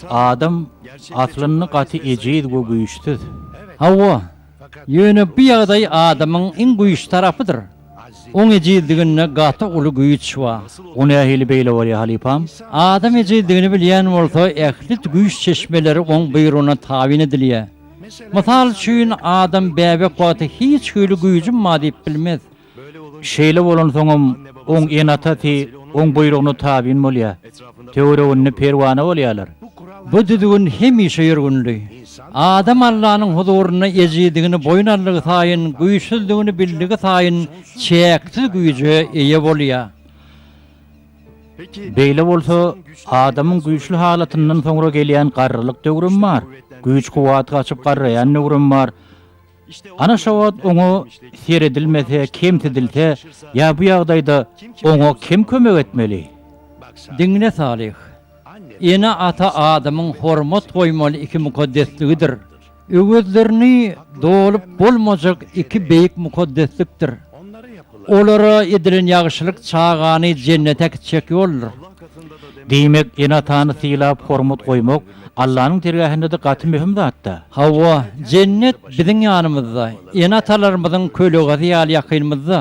adam aslını qatı ejid go güýçtür. Hawa, ýöne bu ýagdaý adamyň iň güýçli tarapydyr. Oň ejiddigine gaty uly güýç wa. Onu ähli beýle bolýar halipam. Adam ejiddigini bilýän bolsa, ählit güýç çeşmeleri oň buyrugyna tabyn edilýär. Mysal üçin adam bäbek wagty hiç höýle güýjüm ma diýip bilmez. Şeýle bolan soňam oň enataty oň buyruguna tabyn bolýar. Teoreýany perwana bolýarlar. Bu düdügün hemişe ýörgünli. Adam Allah'ın huzuruna ejiddigini boýnarlygy taýyn, güýçsüzligini bildigi taýyn çäksiz güýje eýe bolýar. Beýle bolsa adamyň güýçli halatyndan soňra gelýän garrylyk döwrüm bar. Güýç kuwat gaçyp garraýan döwrüm bar. Ana şowat oňa seredilmese, kemtedilse, ýa bu ýagdaýda oňa kim kömek etmeli? Diňine salih. Ene ata adamyň hormat goýmaly iki mukaddesligidir. Öwüzlerini dolup bolmajak iki beýik mukaddeslikdir. Olara edilen ýagşylyk çağany jennete gitjek ýoldur. Diýmek enatany syýlap hormat goýmak Allah'ın dergahında da gaty mühim zatda. Hawa, cennet biziň ýanymyzda, enatalarymyzyň köleği ýaly ýakynymyzda.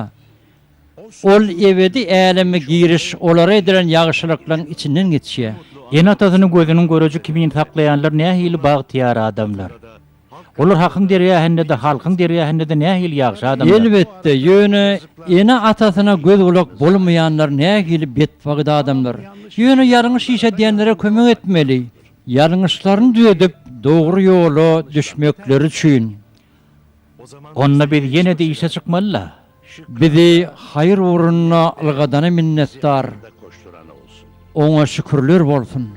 Ol ebedi äleme giriş, olara edilen ýagşylyklaryň içinden geçýär. Enatasyny gözüniň görüji kimin saklayanlar nähili bagtyar adamlar. Olar hakyň dergahında da halkyň dergahında da nähili ýagşy adamlar. Elbetde, ýöne ene atasyna göz ulak bolmaýanlar nähili betbagda adamlar. Ýöne ýarňyş işe diýenlere kömek etmeli. Ýarňyşlaryny düzedip dogry ýola düşmekleri üçin. Onna bir ýene de işe çykmalylar. Bizi hayır uğruna algadana minnettar. Ona şükürler bolsun.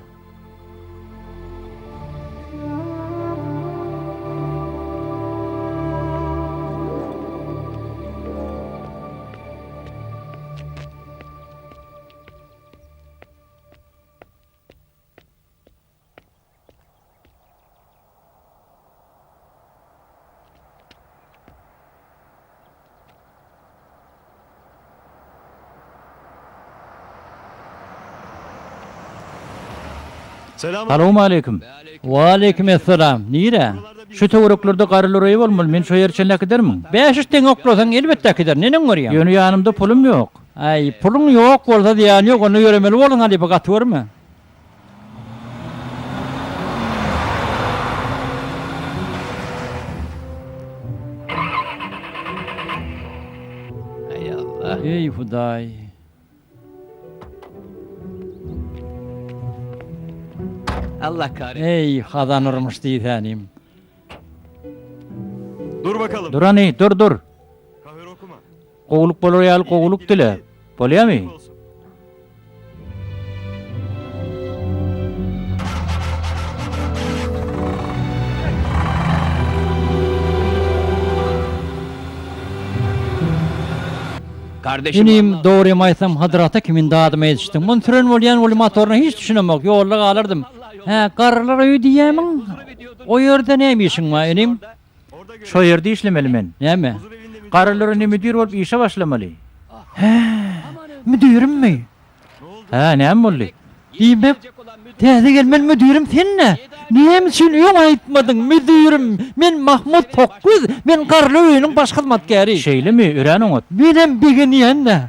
Assalamu alaykum. Wa aleykum esselam. Nire? Şu töwerekleri garrylaryp bolmaly. Men şu ýerçenle gidermiň. 500 teň oklasaň elbetde gider. Nenen görýän? Ýöne ýanymda pulum ýok. Ay, pulun ýok bolsa diýän ýok, onu ýöremeli boluň hali bu gaty görme. Ey Allah. Ey Hudaý. Allah kahretsin. Ey hazanırmış diýsänim. Dur bakalım. Dur ani, dur. Kahve okuma. Gowuluk bolar ýaly gowuluk dile. Bolýarmy? Kardeşim Benim doğru emaysam hadrata kimin dadıma yetiştim. Bunu türen bolýan ol motoruna hiç düşünemek. Yolla alırdım. He, karlar öýü diýämiň. O ýerde näme işiň var enim? Şo ýerde işlemeli men. Näme? Garrylaryny müdür bolup işe başlamaly. Müdürüm mi? Ha, näme boldy? Diýmek, täze gelmeli müdürüm senne. Näme üçin öňe aýtmadyň müdürüm? Men Mahmud Tokgöz, men karlar öýüniň baş hyzmatkäri. Şeýlemi, ören oňat. Benim beginiýän-de.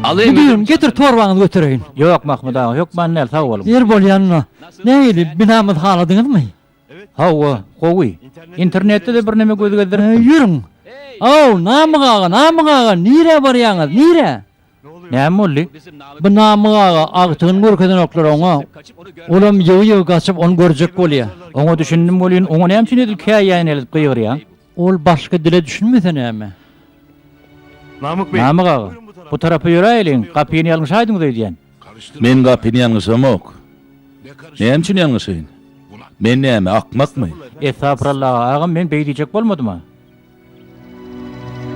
Alayım Müdürüm getir torbanı götüreyim. Yok Mahmud ağa, yok mannel sağ olun. Yer bol yanına. Neyle binamız haladınız mı? Hawa, kowi. İnternette de bir neme gözgedir. Yürün. Namık ağa, nire baryanız, nire? Näme boldy? Bu namık ağa ağtığın görkeden oklar ona. Olam yığı kaçıp onu görecek bolya. Oňa düşündim bolýan, oňa näme üçin edil käýýän elip gyýyr ýa? Ol başka dile düşünmese näme? Namık Bey. Näme gaga? Bu tarapy ýöräýliň, gapyny ýalňyş aýdyňyz diýen. Men gapyny ýalňysam ok. Näme üçin ýalňyşyn? Men näme akmakmy? Estağfurullah, agam men beýdijek bolmadyma?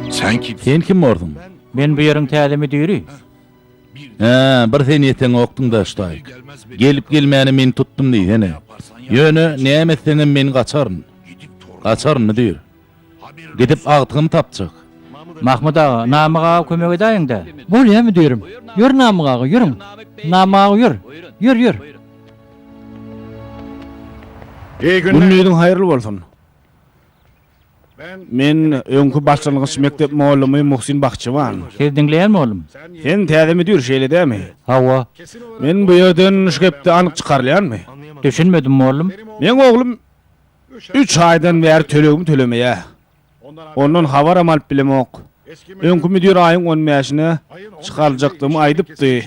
Sen kim bordun? Men bu ýeriň täzemi düýri. Bir sen ýeten okdun da ştaýyk. Gelip gelmäni men tutdum diýene. Ýöne näme etseňem men gaçaryn. Gaçaryn diýir. Gidip agtygymy tapjak. Mahmud ağa, Namyk ağa kömek edäýiň-de. Bolya müdürüm. Yür namık ağa, yürün. Namık ağa yür. Yür. İyi günler. Günlüğün hayırlı olsun. Men öňkü başlangyç mektep muallimy Muhsin Bakçywan. Siz diňleýärmi oğlum? Sen täzemi dür şeýle dämi? Hawa, Men bu ýerden şu gepdi anyk çykarlýarmy? düşünmedim oğlum. Men oglum 3 aýdan bäri tölegimi tölemeýär. Ondan habaram alyp bilemok. Öňkü müdür aýyň 10 mäşine çykaryljakdymy aýdypdy.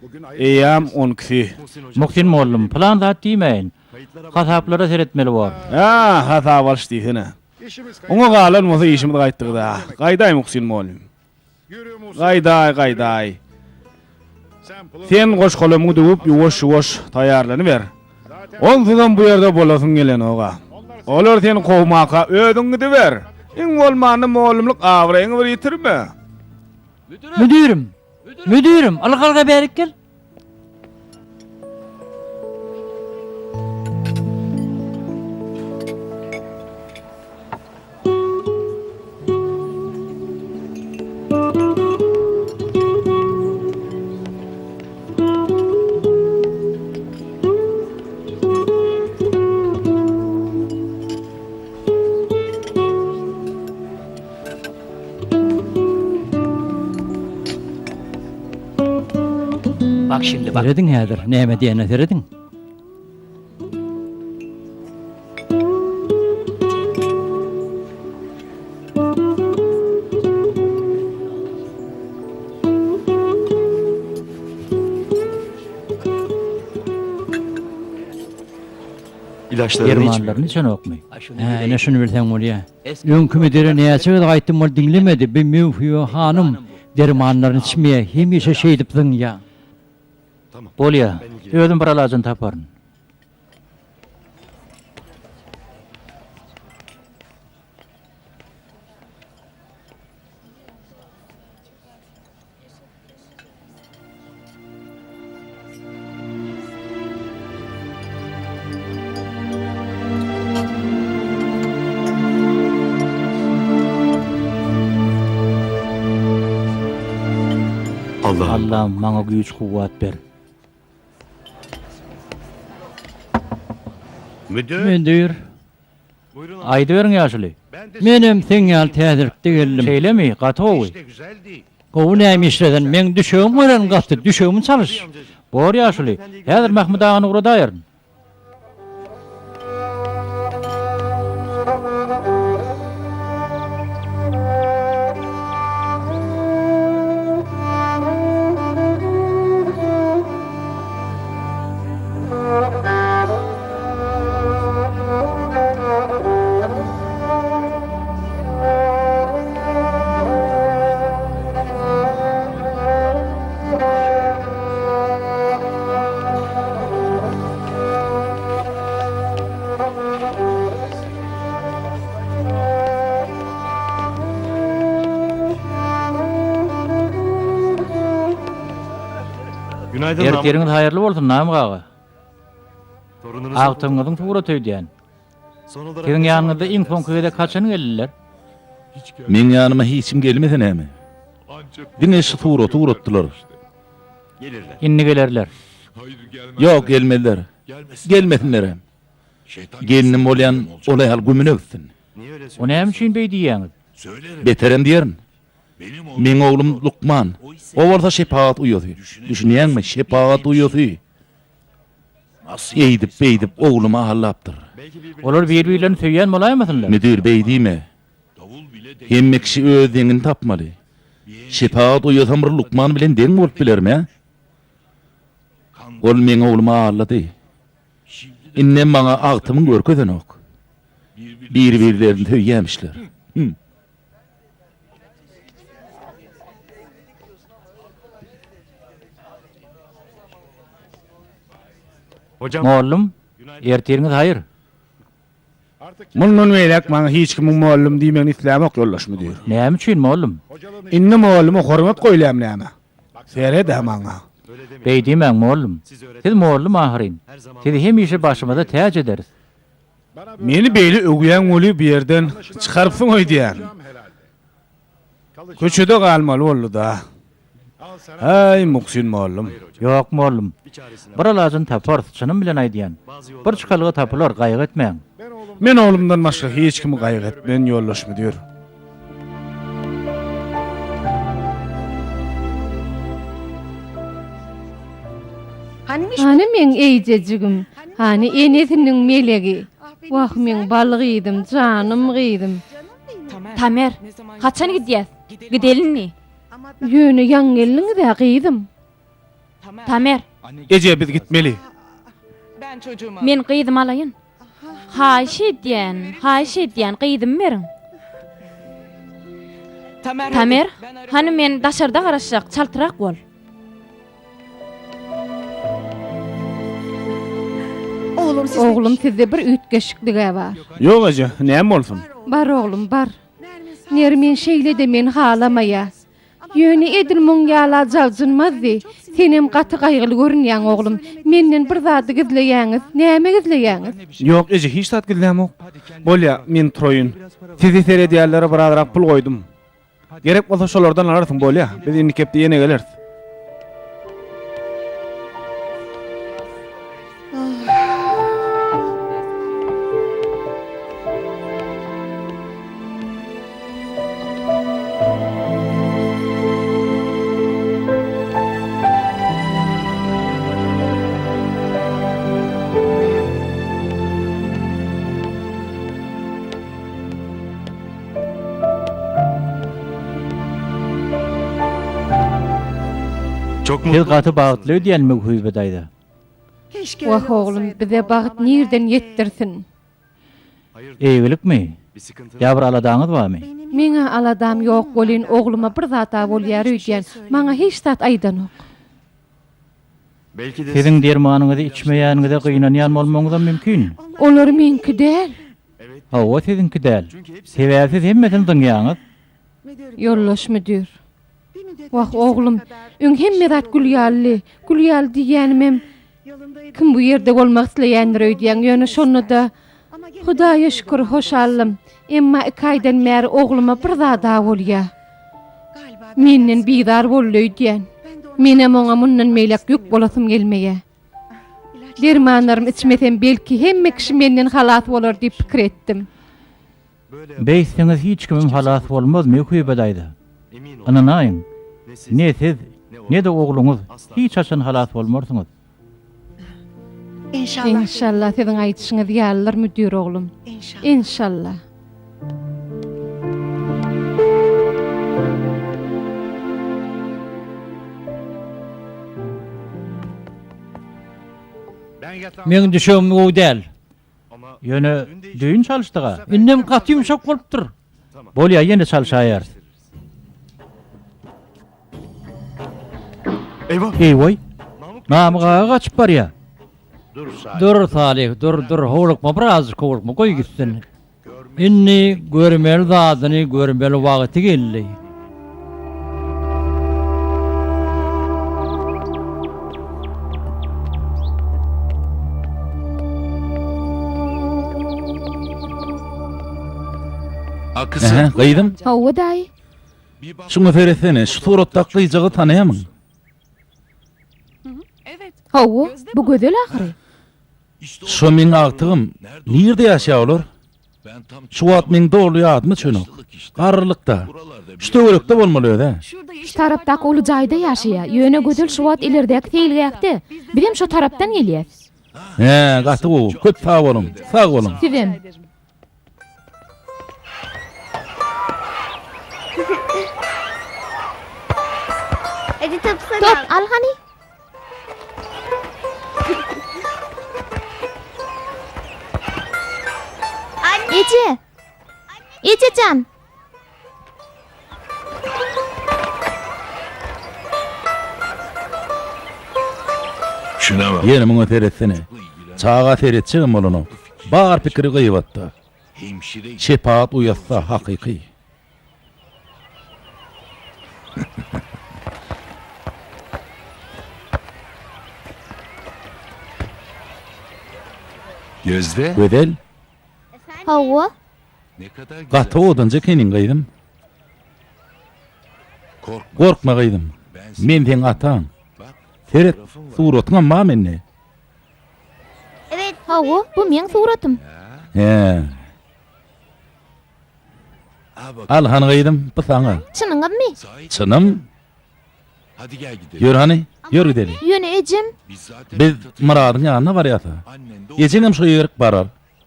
Bugün eýam 12. Muhsin oğlum, plan zat diýmeýin. Hasaplara seretmeli bar. Hata var diýsene. Oňa galan bolsa işimi gaýtdyk da. Gaýdaý Muhsin mollum. Gaýdaý. Sen goş golamuňy döwüp ýuwaş taýýarlanyber. Ondan bu ýerde bolasyň gelen oga. Olar seni gowmaka ödüňi diber. Iň bolmany mollumlyk awraýyňy bir ýitirme. Müdürüm, algalga berik gel. Bak şimdi bak. Seredin häzir, näme diýene seredin? İlaçlarını içmiyor. Germanlaryny içen okmy. Ene şunu bilsem bolýa. Öňkü müdiri näçe gaýtdym bol diňlemedi. Bir müfiýe hanım dermanlaryny içmeýe hemişe şey edipdiň ýa. Bolýa, özüm bir alajyn taparyn. Allah'ım maňa güýç kuwwat ber. Müdür, Aýdy beriň ýaşuly. menem seňal täzirikde geldim. Şeýlemi, gatowy. Gowy näme işleden? Men düşegim bilen gatdy, düşegimi çalyş. Bor ýaşuly. Häzir Mahmud agany uradaýaryn. Günaydın Namık. Erkeriňiz haýyrly bolsun Namyk aga. Torununuzu Agtyňyzyň tugra töýdýän. son olarak Seň ýanyňda iň soňky kaçan geldiler. Men ýanyma hiçim gelmese näme? Diňe şu tuğratdylar. gelirler. Inni gelerler. Yok gelmediler. Gelmesinler hem. Gelinim bolýan olay hal gümüne gitsin. Niye öyle O näme üçin beýdiýäňiz? Beterem diýerin. Men oğlum Lukman. O orada şepaat uyuyordu. Düşünýän mi? Şepaat uyuyordu. Eýdip beýdip oğluma hallapdyr. Olar bir-birlerini söýýän bolaýmasynlar? Müdür beýdime? Hemme kişi öz deňini tapmaly. Şepaat uyuýarsam bir Lukman bilen deň bolup bilermi? Ol meň oğluma hallady. Innem maňa agtymyň görkezeni ok. Bir-birlerini söýýämişler. Hocam Mollum, ertiriňiz haýyr. Mundan meýlek maňa hiç kim muallim diýmegini islämek ýollaş müdür. Näme üçin mollum? Inne muallima hormat goýulýam näme? Sere de maňa. Beýdimäň mollum. Siz mollum ahyryň. Siz hemişe başymyza täç ederiz. Meni beýle ögüýän uly bir ýerden çykarypsyň oýdýan. Köçede galmaly boldy da. Ay Muhsin muallim. Ýok mollum. Bir alajyn tapar, çynym bilen aýdýan. Bir çykalyga tapylar, gaýyk etmeň. Men oğlumdan başga hiç kimi gaýyk etmen ýollaş müdür. Hani men eýjejigim, hani enesiniň melegi. Wah men balyk ýydım, janym gyýdym. Tamer, kaçan gidýäs? Gidelinmi? Ýöne ýaňylyňy da gyýdym. Tamer, Ece biz gitmeli. men gyýdym alaýyn. Haýş edýän gyýdym beriň. Tamer, hani men daşarda garaşjak, çaltyrak bol. Oğlum sizde bir ütgeşiklige bar. Yok Ece, näme bolsun? Bar oğlum bar. Nermen şeýle de men halamaya. Ýöne edilmüň ýala jaljynmazdy. Senem gaty gaýgyly görünýän oğlum. Menden bir zady gizleýäňiz. Näme gizleýäňiz? Yok Ece, hiç tat gizlämok. Bolýa, men troýun. Sizi seredýärlere birazrak pul goýdum. Gerek bolsa şolardan alarsyň bolýa. Biz indi kepde ýene geleriz. çok Siz mutlu. gaty bagtly ödýänmi Hüýbedaýda? Wah oğlum bize bagyt nirden ýetdirsin. Eýgilikmi? Bir sıkıntı. Ýa bir aladaňyz barmy? Meňe aladam ýok bolyn oğluma bir zata bolýar öýdýän. Maňa hiç zat aýdanok. Belki de Siziň dermanyňyzy içmeýänigide gynanýan bolmagyňyz da mümkin. Olar menki däl. Hawa siziňki däl. Sebäpsiz hemmesini diňýäňiz. Ýollaş müdür. Wah oğlum, öň hemme zat gülýally. Gülýal diýänim kim bu ýerde bolmak isleýändir öýdýän ýöne şonu da Hudaýa şükür hoşallym. Emma 2 aýdan bäri oğluma bir zada bolýar. Menden bidar bolýan. Menem oňa mundan meýlek ýük bolasym gelmeýär. Dermanlarym içmesem belki hemme kişi menden halat bolar diýip pikir etdim. Beýsiňiz hiç kimim halas bolmazmy Hüýbedaýda? emin ol. Ananaýyn. Ne siz, Ne siz, ne de oğluňyz hiç haçan halas bolmarsyňyz. İnşallah siziň aýdyşyňyz ýalylar müdür oğlum. İnşallah. Men düşüm o däl. ama Ýöne düýün çalyşdyga. Innem gaty ýumşak bolupdyr. Bolýa ýene çalşaýar. eyvah. Eýwoy. Namyga gaçyp barýar. Dur Salih, dur howlukma biraz howlukma goý gitsin. Inni görmeli zadyny görmeli wagty geldi. Akısı. Gaýdym. Hawa daý. Şuňa feresene, şu suratda gyjagy tanaýamyň. Hawa, bu gözel ahry. Şu meň agtygym, nirde ýaşaýar? Şuwat men dolu ýadymy çönük. Garrylykda. Ştöwerekde bolmaly öde. Şu tarapdaky uly jaýda ýaşaýar. Ýöne gödül şuwat ilerdäki teýilgäkdi. Bizim şu tarapdan gelýär. He, gaty bu. Köp sag bolun. Sag bolun. Sizem. Top al hani. Ece. Ececan. Şuna bak. Ýene muňa teretsene. Çağa teretçigim bolunu. Bar pikiri gyýbatda. Hemşire Şepaat uyatsa hakyky. Gözde. Gödel, Hawa. Ne kadar güzel. gaty odanca kenin gaýdym. Korkma. Gorkma gaýdym. Men teň ataň. Teret suratyňa ma menne. Evet. Hawa, bu meň suratym. He. Al han gaýdym bu saňa. Çynyňyzmy? Çynım. Hadi gel gidelim. Ýör hani, ýör gideli. Ýöne ejem. Biz zaten Biz Muradyň ýanyna barýata. annen de Ýejeňem şu ýerek barar.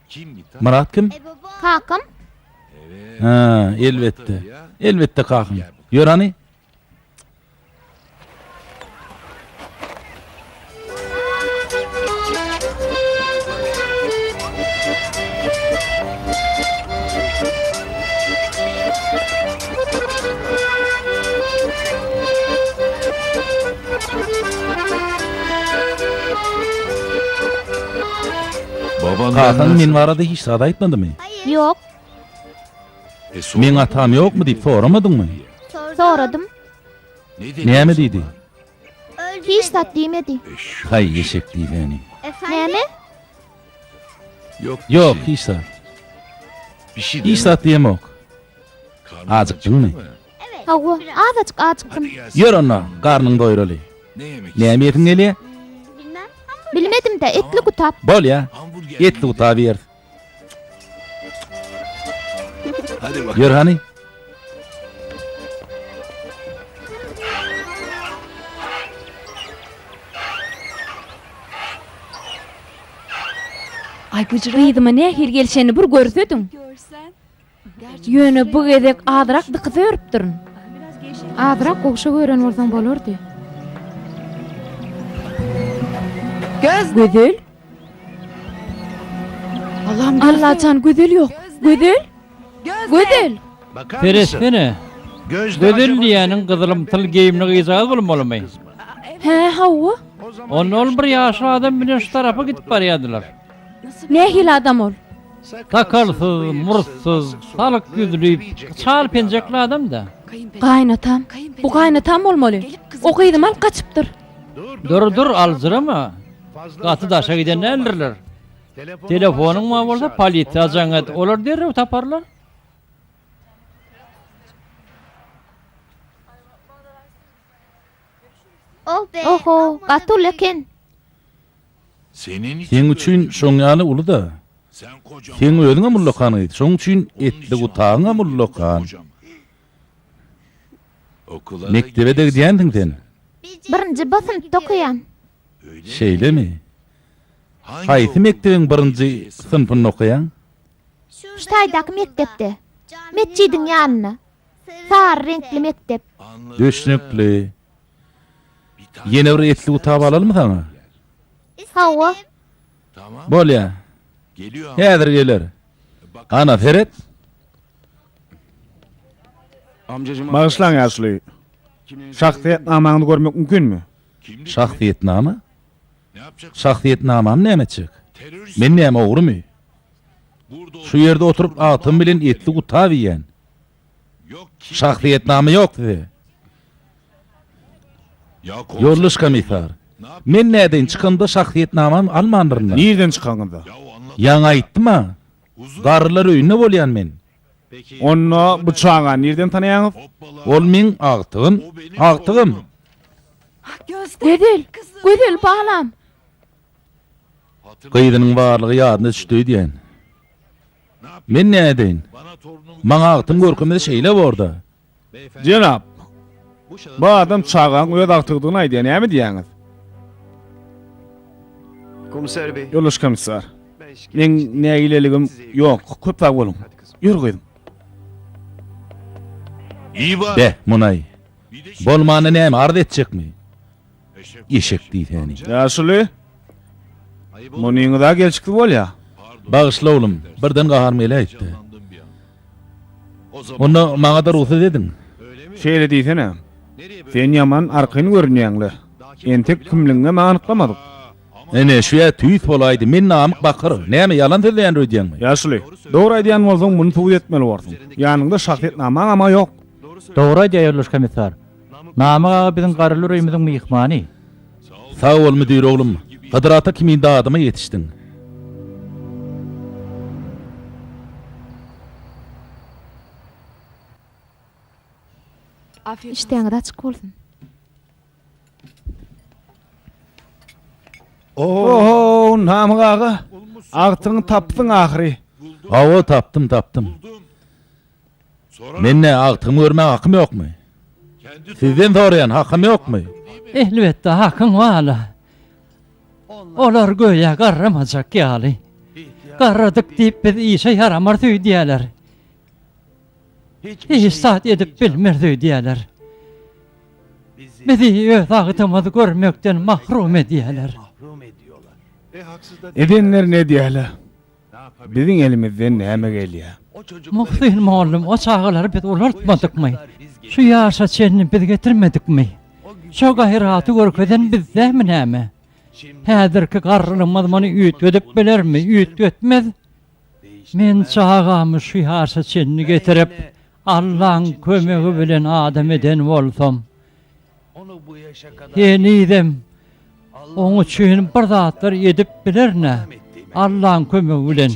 kim git? Murat kim? Kakam. Ha, elbette. Elbette kakym. Ýör hani? Baban Kakam men barada hiç sada aýtmadymy? Yok. Men atam ýokmy diýip soramadyňmy? Soradım. Näme diýdi? Hiç tat diýmedi. Hay ýeşek diýdeni. Näme? Yok. Ýok, hiç sada. Bir şey Hiç sada diýemok. Azıktın mı? Hawa, azıcık. Ýör ona, garnyň doýraly. Ne yemek? Näme ýetiň gelýär? Bilmedim de etli kutap. Bol ya. Hamburger. Etli utağı yer. Hadi bak. Yer hani? Ay gücüre. Gıydıma ne hil gelşeni bir görsedim. Yönü bu gedek adırak dıkıza örüp durun. Adırak kokşa gören olsan bolurdy. Gödül. Allah can gödül yok. Gödül. Gödül. Teresene. Gödül diýäniň gyzylym tyl geýimini gyýsaga bolmaly. He Hawa. Onu ol bir ýaşy adam bilen şu tarafa gidip barýardylar. Ne hil adam ol. Sakalsyz, murtsuz, salyk ýüzlü, çal penjekli adam da. Gaýnatam. Bu gaýnatam bolmaly. O gıydım al kaçıpdyr. Dur alzırama. Gaty daşa giden eldirler. Telefonyň ma bolsa polisiýa jaňat olar derrew taparlar. Oho, gatul eken. Senin için Sen üçün şoň ýaly uly da. sen kocaman. Sen özüňe mullakan idi. Şoň üçün etli utagyňa mullakan. Okula Mektebe de gidýändiň sen. Birinci basın dokuyan. Şeýle mi? Haýsy mektebiň birinji sınıfyny okuyan? Şu taýdaky mektepde. Mescidiň ýanyna. Sar renkli mektep. Döşnükli. Ýene bir etli utagy alalmy saňa? Hawa. Tamam. Bol ya. Geliyor. Häzir geler. Ana Feret. Bağışlaň ýaşly. Şahsiýet namaňy görmek mümkinmi? Şahsiýetnama? Ne yapacak? Şahsiýetnamam näme çyk? Terörist. Men näme ogrumy? Burada Şu ýerde oturup atym bilen etli utagy ýen. yok ki. Şahsiýetnama ýok dedi. Ya Ýolluş komissar. Men näden çykanda şahsiýetnamam almandyrylar. Nirden çykanyňda? Ya o anlat. Ýaňa aýtdyma? Garrylar öýünde bolýan men. Onu bıçağa nirden tanıyanız? Hoppala. Ol men agtygym, agtygym. Gödül. Gödül bağlam. Gyýdynyň barlygy ýadyna düşdi diýen. Men ne edeyin? Bana torunumu Maňa agtym görkemde şeýle borda. Jenap, bu adam çağan öz agtygyny aýdýan, näme diýäňiz? Komiser bey. Ýoldaş komissar. Ben şikayetçi Men değilim. nägileligim ýok, köp sag bolun. Ýürü goýdum. iyi var. De, Munay. Bir de Bolmany näme ard etjekmi? Eşek. Eşek diýseni. Ýaşuly, Ayıp olur. munyňy da gelçikdi bolýa. Pardon. Bagyşla oğlum, birden gaharmyla aýtdy. Canlandım bir an. O zaman Onu maňa da ruhsat edin. öyle mi? Şeýle diýsene. Nereye böyle? Sen ýaman arkyny görünýäňli. Entek kimligiňe maňa anyklamadyk. Ene şuya tüýt bolaydy. Men namyk bakyr. Näme ýalan söýleýän öýdýänmi? Ýaşuly, dogry aýdýan bolsaň muny tubut etmeli bolsaň. Ýanyňda şahsiýetnama ama ýok. Dogry aýdýar ýoldaş komissar. Namaga biziň garryly ýerimiziň myhmany. Sağ ol müdür oğlum. Kadrata kimin da adıma yetiştin. İşteňiz açyk bolsun. Oho, namyk ağa. Agtyňy tapdyň ahyry. Awa taptım. Buldum. Sonra Men ne agtymy görmek hakym ýokmy? kendi Sizden sorayan hakym ýokmy? Elbette hakkın var. Olar göğe garramacak ýaly. Garradyk diýip biz işe yaramar diýerler. Hiç saat edip bilmer diýerler. Bizi öz agtymyzy görmekden mahrum edýärler. Edenler ne diýerler? Biziň elimizden näme gelýär? Muhsin muallim o çağlar biz ulartmadykmy? Şu ýaşa çenni biz getirmedikmi? Şu gahyraty görkeden biz näme näme? Häzirki garrylymyz muny üýt edip bilermi? Üýt etmez. Men çağamy şu ýaşa çenni getirip Allah'ın kömegi bilen adam eden bolsam. Yenidem. Onu üçin bir zatlar edip bilerne. Allah'ın kömegi bilen.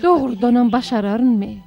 Dogrudan başararynmy?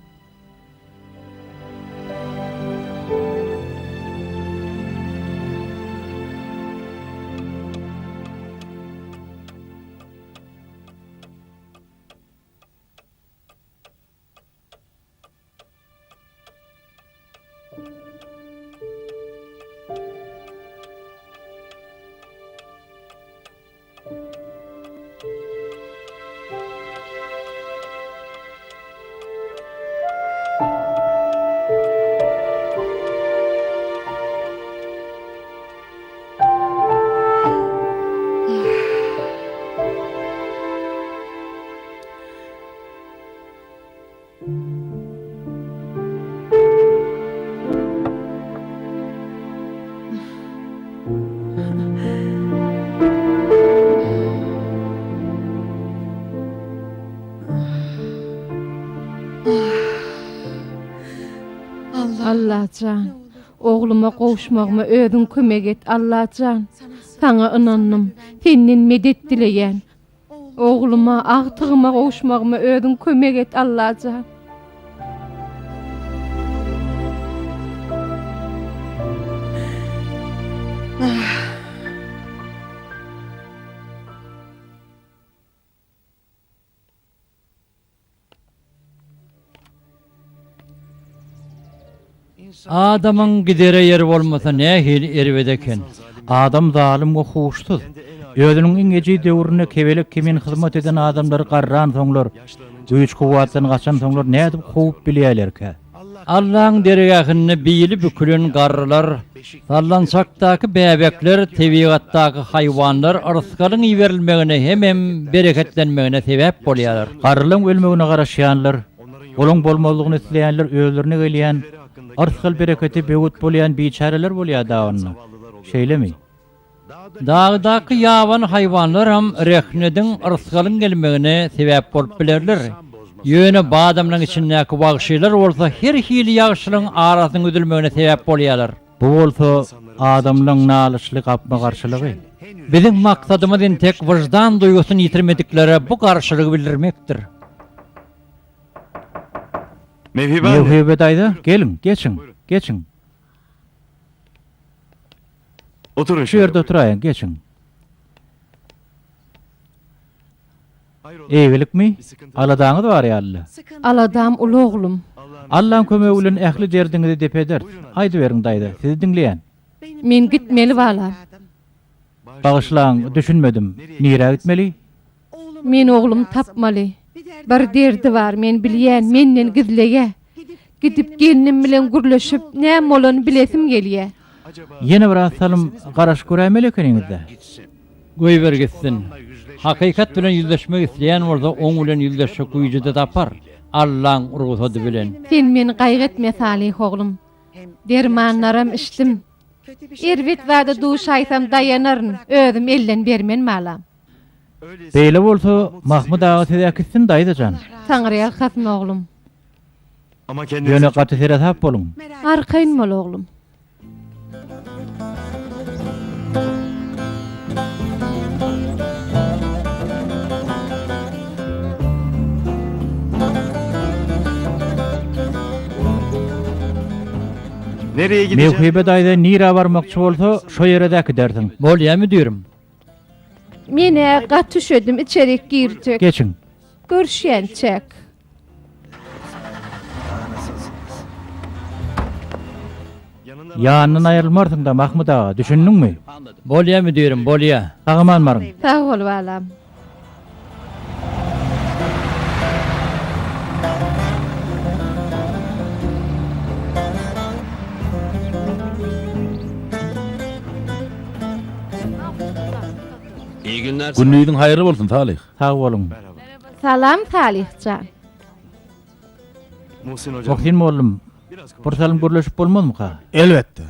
Allahcan, oğluma kavuşmağıma özün kömek et Allahcan. Sana inandım, senden medet dileyen. Oğluma, agtygıma kavuşmağıma özün kömek et Allahcan. Adamın gidere yeri bolmasa ne hili eribedeken. Adam zalim we huşsuz. Özüniň iňeji döwrüne kebelek kimin hyzmat eden adamlary garran soňlar, güýç kuwatdan gaçan soňlar nädip howup bilýärlerkä? Allah'ın dergahını biyili bükülen garrylar, sallançakdaky bäbekler, tebigatdaky haýwanlar arskalyň iberilmegine hemem bereketlenmegine sebäp bolýarlar. Garrylyň ölmegine garaşýanlar, olaň bolmalygyny isleýänler özlerine gelýän, arskal bereketi bewut bolýan biçareler bolýar dawanna. Şeýlemi? Dağdaky ýawan haýwanlar hem rehnediň arskalyň gelmegine sebäp bolup bilerler. Ýöne bu adamlaryň içindäki wagşylar bolsa her hili ýagşylyň arasyny ödülmegine sebäp bolýarlar. Bu bolsa adamlaryň nalyşly gapma garşylygy. Biziň maksadymyz tek wyjdan duýgusyny ýitirmediklere bu garşylygy bildirmekdir. Mevhibe daýda, gelin, geçin. Oturun Şu ýerde oturaýyn, geçin. Eýbelikmi? Aladaňyz bar ýaly. Aladam ulu oglum. Allah'ın kömegi bilen ähli derdiňizi dep eder. Haýdy beriň daýda, sizi diňleýän. Men gitmeli balam. Bagyşlaň, düşünmedim. Nire gitmeli? Men oglum tapmaly. Bir derdi bar, men bilýän, menden gizlege. Gidip gelinim bilen gürleşip näme bolany bilesim gelýär. Yine bir salym garaş görämeli ekeniňizde. Goýber gitsin. Hakykat bilen yüzleşmek isleýän bolsa oň bilen yüzleşik güýjüde tapar. Allah'ın ruhudy bilen. Sen meni gaýgatma Salih oglum. Dermanlarym içdim. Erwit wada duş aýsam dayanaryn, özüm elden bermen malam. Beýle bolsa Mahmud ağa size gitsin daýdajan. Taňryýa hasyn oglum. Ama Ýöne gaty sere tap bolun. Arkayn mol oglum. nereye gideceğim? Mewhibe daýda nira barmakçy bolsa şo ýere däki dersiň. Bolýarmy diýerim. Mene gat düşedim, içerik girjek. Geçin. Görüşýänçek. Ýanyny aýrylmarsyň da Mahmud ağa, düşündiňmi? Bolýarmy diýerim, bolýa. Tagaman maryň. Sag bol balam. İyi günler. Günlüğün hayırlı bolsun Salih. Sag bolun. Salam Salihcan. Muhsin hocam. Muhsin mollum. Biraz Bir salym görleşip bolmadymy ka? Elbette.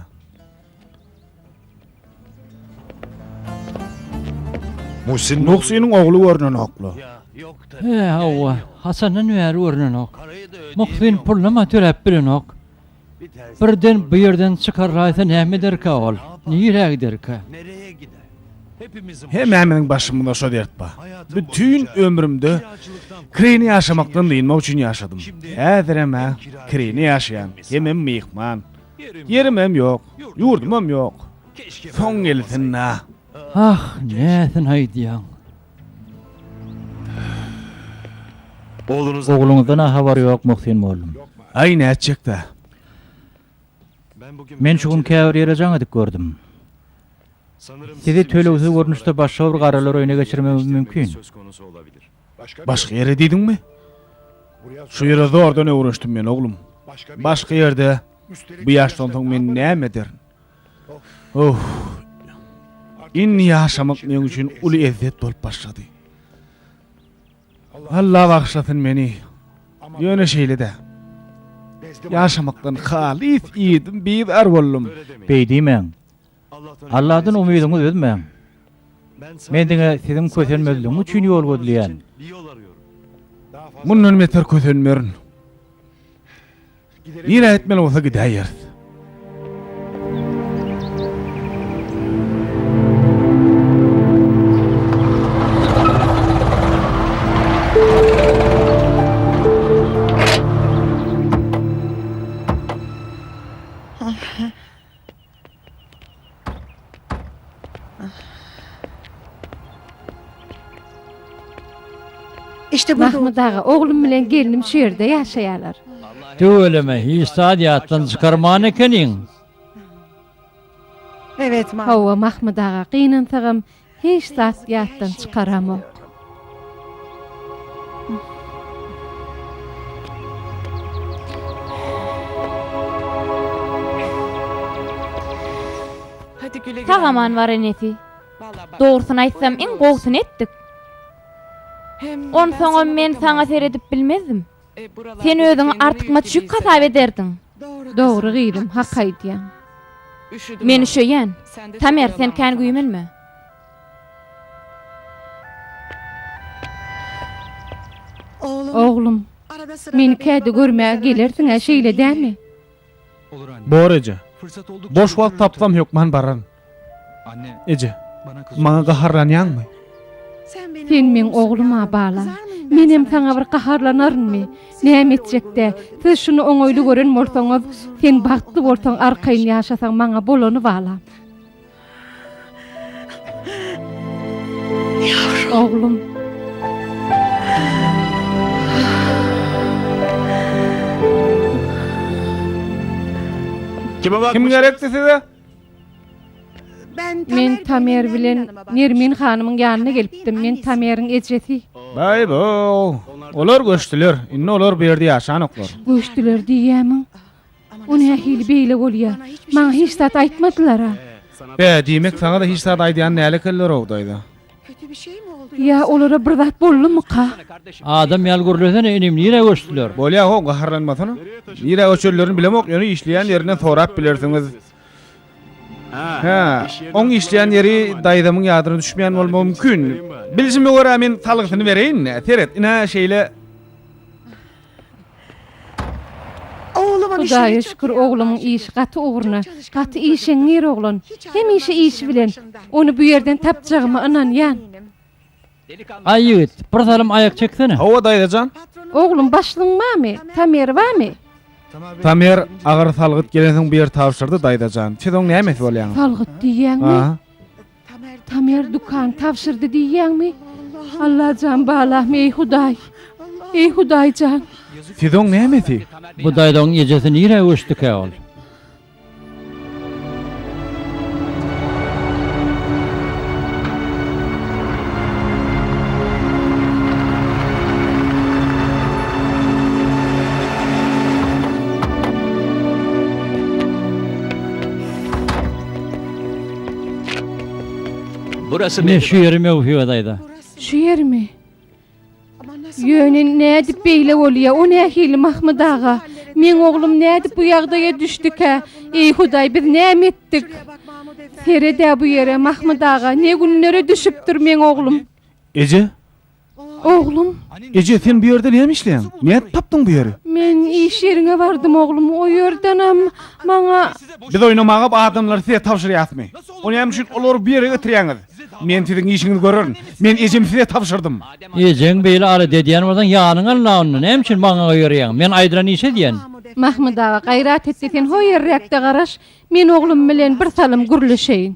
Muhsin'in oğlu görünen haklı. Ya yok da. He hawa, Hasan'ın näme görnen ok. Parayı da ödeyeyim. Muhsin pullama törep bilen ok. Bir tersi. Birden bu yerden çıkar raýsa näme der ka ol? Nire gider ka? Nereye gider? Hepimizin Hem meniň başymda şo dert ba. hayatım Bütün boyunca ömrümde kiracılıktan kireni yaşamaktan diýilmek üçin yaşadım. Şimdi Häzir heme ben kiracı kireni değilim. yaşayan, hemem mihman. yerim Yerim hem yok, yurdum hem yok. keşke Son böyle gelsin na. Ah, näsin haýdýan? Oğlunuz Ogluňuzdan habar ýok Muhsin mollum. Ay näçek de. ben bugün Men şu gün käbir ýere jaňydyk gördüm. sanırım Sizi tölegüzi görnüşde başga bir garalar öýüne geçirmemiz mümkin. söz konusu olabilir. Başka yere diýdiň mi? Şu ýere zordan öwreşdim men oglum. Başka yerde bu yaşdan soň men näme derin? Oh. İnni yaşamak men üçin uly ezzet bolup başlady. Allah bagşlasyn meni. Ýöne şeýle de. Yaşamakdan halis iýdim, bir boldum. Beýdimen. Allah'tan umydyňyzy üzmeň. Ben Men diňe siziň kösenmezligiň üçin ýol gözleýän. bir yol arıyorum. Mundan beter kösenmerin. Nire etmeli olsa gideýär. İşte Mahmud ağa, oglum bilen gelinim şu ýerde ýaşaýarlar. Töweleme, hiç sadyatdan çıkarman ekeniň. Evet Hawa Mahmud ağa, gynansagam hiç zat ýatdan çykaramok. Tagaman var enesi. Doğrusunu aýtsam en gowsyn etdik. On soňa men saňa seredip bilmezdim. Sen özüňi artykma düşük hasap ederdiň. Dogry gyýdym, hak aýdýan. Meni şöýän. Tamer sen kän güýmenme. Oglum, meni käde görmäge gelirsiň, şeýle dälmi? Boraja. Boş wagt tapsam hökman baran. Anne, Ece, bana kız. maňa gaharlanýanmy? Sen men ogluma bala. Menem saňa bir gaharlanarmy? Näme etjekde? Siz şunu oňoýly gören bolsaňyz, sen bagtly bolsaň arkaýyn ýaşasaň maňa bolany bala. Oglum. Kime bak? Kim gerekdi size? Men Tamer bilen Nermin hanymyň ýanyna gelipdim. Men Tamer'iň ejesi. Bay bo. Olar göçtüler. Inne olar berdi ýaşanoklar. Göçtüler diýämiň. O nähili beýle bolýar. Maňa hiç zat aýtmadylar ha. Be, diýmek saňa da hiç zat aýdýan näle keller ogdaýdy. Ya olara bir zat bollumy ka? Adam ýal gürlesene inim nire göçtüler. Bolýa ho gaharlanmasyna. Nire öçürlerini bilemok, ýöne işleýän ýerine sorap bilersiňiz. Ha, oň işleýän ýeri daýdamyň ýadyna düşmeýän bolmagy mümkin. Bilişime görä men salygyny bereýin. Teret, ina şeýle Hudaýa şükür oglumyň işi gaty ugurna. Gaty işeňir oglan. Hem işi işi bilen. Onu bu ýerden tapjagyma inanýan. Ay ýigit, bir salym ayak çeksene. hawa daýdajan. Oglum başlyňmamy? Tamer bämi? Tamer agar salgyt gelensiň bir ýer tapşyrdy daýdajan. Siz oň näme bolýan? Salgyt diýäňmi? Ha. Tamer dukan tapşyrdy diýäňmi? Allah can balah ey Hudaý. Ey Hudaý can. Siz oň nämesi? Bu daýdaň ejesi nire göçtü käwol. Burası Ne benim. şu yerime ufiyo daýda. Şu ýermi? Ýöne nädip beýle bolýar? O nähili Mahmud ağa? Men oglum nädip bu ýagdaýa düşdik ha? Ey Hudaý, biz näme etdik? Serede bu ýere Mahmud ağa, ne günlere düşüpdir men oglum. Ece? Oglum, Ece sen bu ýerde näme işleýän? Näde tapdyň bu ýeri? men iş ýerine bardym oglum. O ýerdenam maňa Biz oynamaga adamlar size tapşyrýarmy? Onu hem şu olar bir ýere getirýäňiz. Men siziň işiňizi görürüm. Men ejem size tapşyrdym. Ejeň beýle ala dediýän bolsaň ýanyň Allah'yny näçin maňa ýörýän? Men aýdyran işe diýen. Mahmud ağa gaýrat etdi sen ho ýerrekde garaş. Men oglum bilen bir salym gürleşeýin.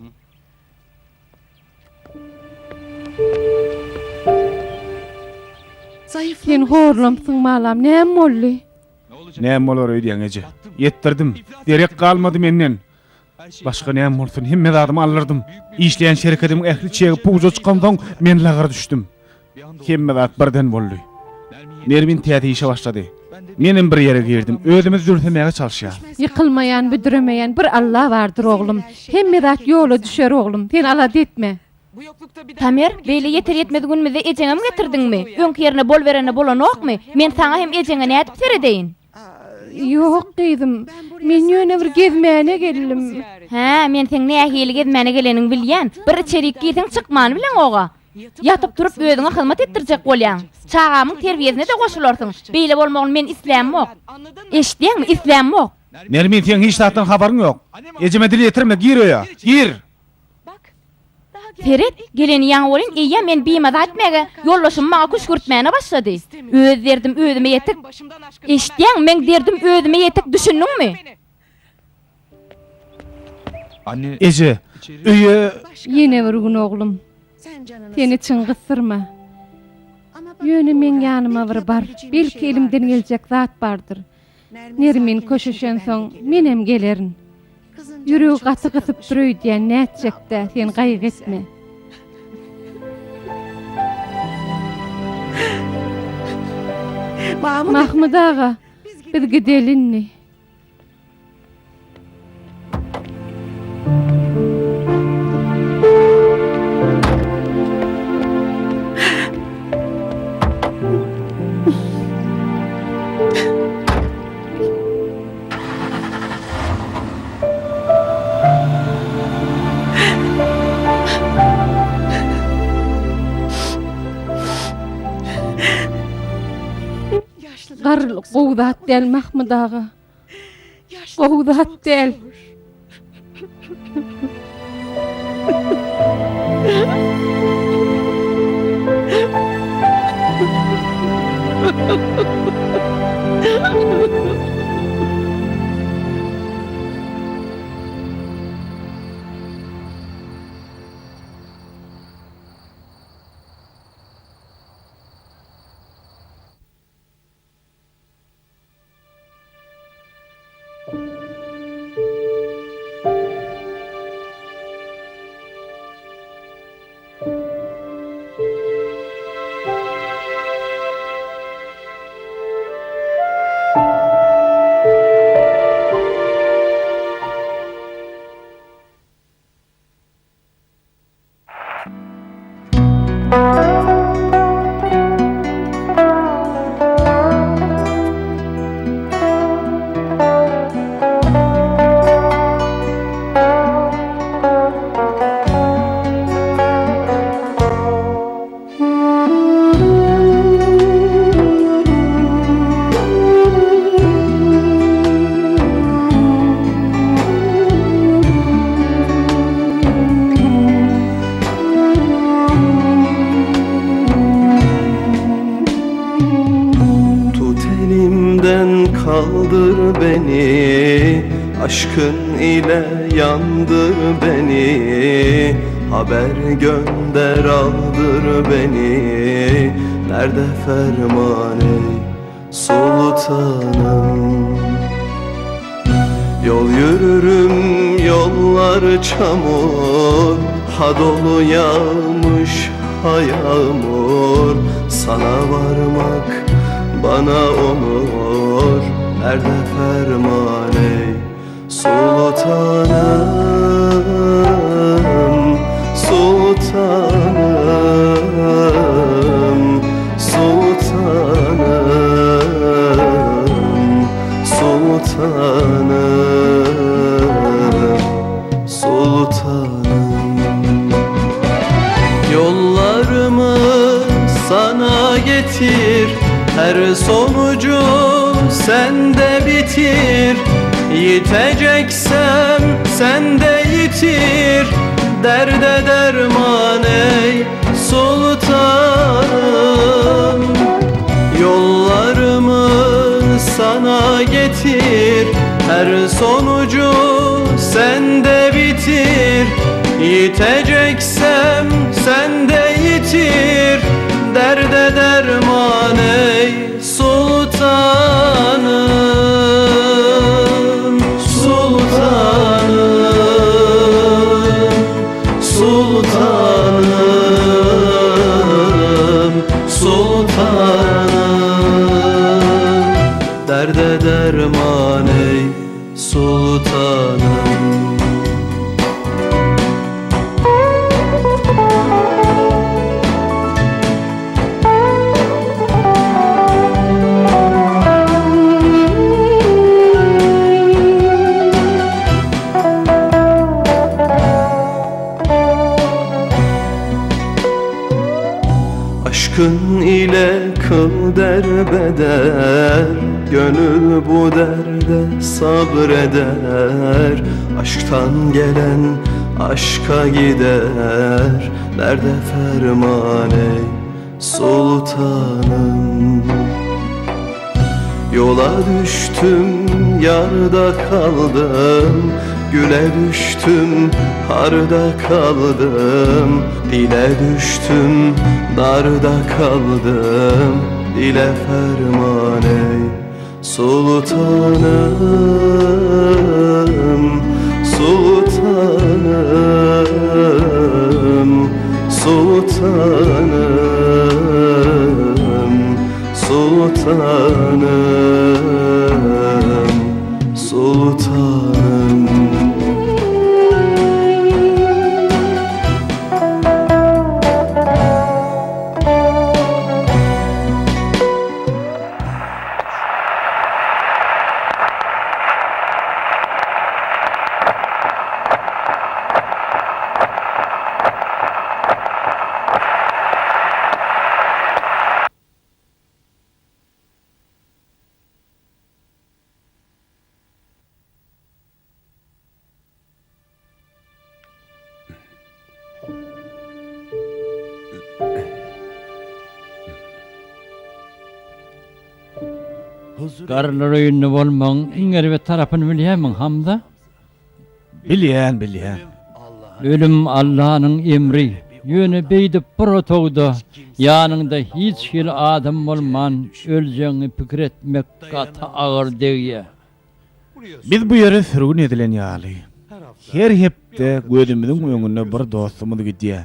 Sen horlamsyň malam, näme boldy? Näme bolar öýdýän Ece? Yetdirdim. Derek galmady menden. Başga näme bolsun? Hemme zadymy alırdım. İşleýän şeriketimiň ähli çegip puza çykan soň men lagar düşdüm. Hemme zat birden boldy. Nermin täze işe başlady. Menim bir ýere girdim. Özümi zülfemäge çalışýar. Yıkılmayan, büdüremeyen bir Allah vardır oğlum. Hemme zat ýola düşer oğlum. Sen alad etme. Tamer, beýle ýeter ýetmedi günümizde ejeňe mi getirdiňmi? Öňki ýerine bol berene bolanokmy? Men saňa hem ejeňe nädip seredeýin? Yok dedim. Men ýöne bir gezmäne geldim. Ha, men sen nähili gezmäne geleniň bilýän. Bir içerik giýdiň çykmany bilen oga. Yatıp durup özüňe hyzmat etdirjek bolýan. Çağamyň terbiýesine de goşularsyň. Beýle bolmagyny men islämok. Eşitdiňmi? Islämok. Nermin sen hiç zatdan habaryň ýok. Ejeme dil ýetirme, gir öýe. Gir. Ferit, geleni ýaňy bolyn, eýe men biýmez atmaga, ýollaşym maňa kuşgurtmäne başlady. Öz derdim özüme ýetik. Eşitdiň, men derdim özüme ýetik, düşündiňmi? Anne. Ece, öýe Ýene bir gün oğlum. Seni çıngysyrma. Ýöne men ýanyma bir bar. Belki elimden geljek zat bardyr. Nermin köşeşen soň menem gelerin. Ýüregi gaty gysyp duruýdy diýen näçekde sen gaýg etme. Mahmud ağa, biz gidelinni. Garlyk gowdat del Mahmud ağa. Gowdat del. Tut elimden kaldır beni, aşkın ile yandır beni. Haber gönder aldır beni, nerede ferman ey sultanım. Yol yürürüm yollar çamur, ha dolu yağmış ha yağmur. Sana varmak bana onur, nerede ferman ey sultanım. Sultanım, sultanım, sultanım, sultanım. Yollarımı sana getir, her sonucu sende bitir. Yiteceksem sende yitir, derde derman ey sultanım. Yollarımı sana getir, her sonucu sende bitir. Yiteceksem sende yitir, derde derman ey sultanım. Sultanım, sultanım, sultanım, derde derman ey sultanım. Aşkın ile kıl derbeder, gönül bu derde sabreder. Aşktan gelen aşka gider, nerede ferman ey sultanım. Yola düştüm, yarda kaldım, güle düştüm, harda kaldım. Dile düştüm, darda kaldım, dile ferman ey sultanım. Sultanım, sultanım, sultanım, sultanım. Garlar öýünde bolmaň iňeri we tarapyny bilýärmiň hamda? Bilýän. Ölüm Allah'ın emri. Yöne beýdip bir otogda ýanynda hiç hil adam bolman öljeňi pikir etmek gata agyr degýär. Biz bu ýere sürgün edilen ýaly. Her hepde gözümüziň öňünde bir dostumyz gidýär.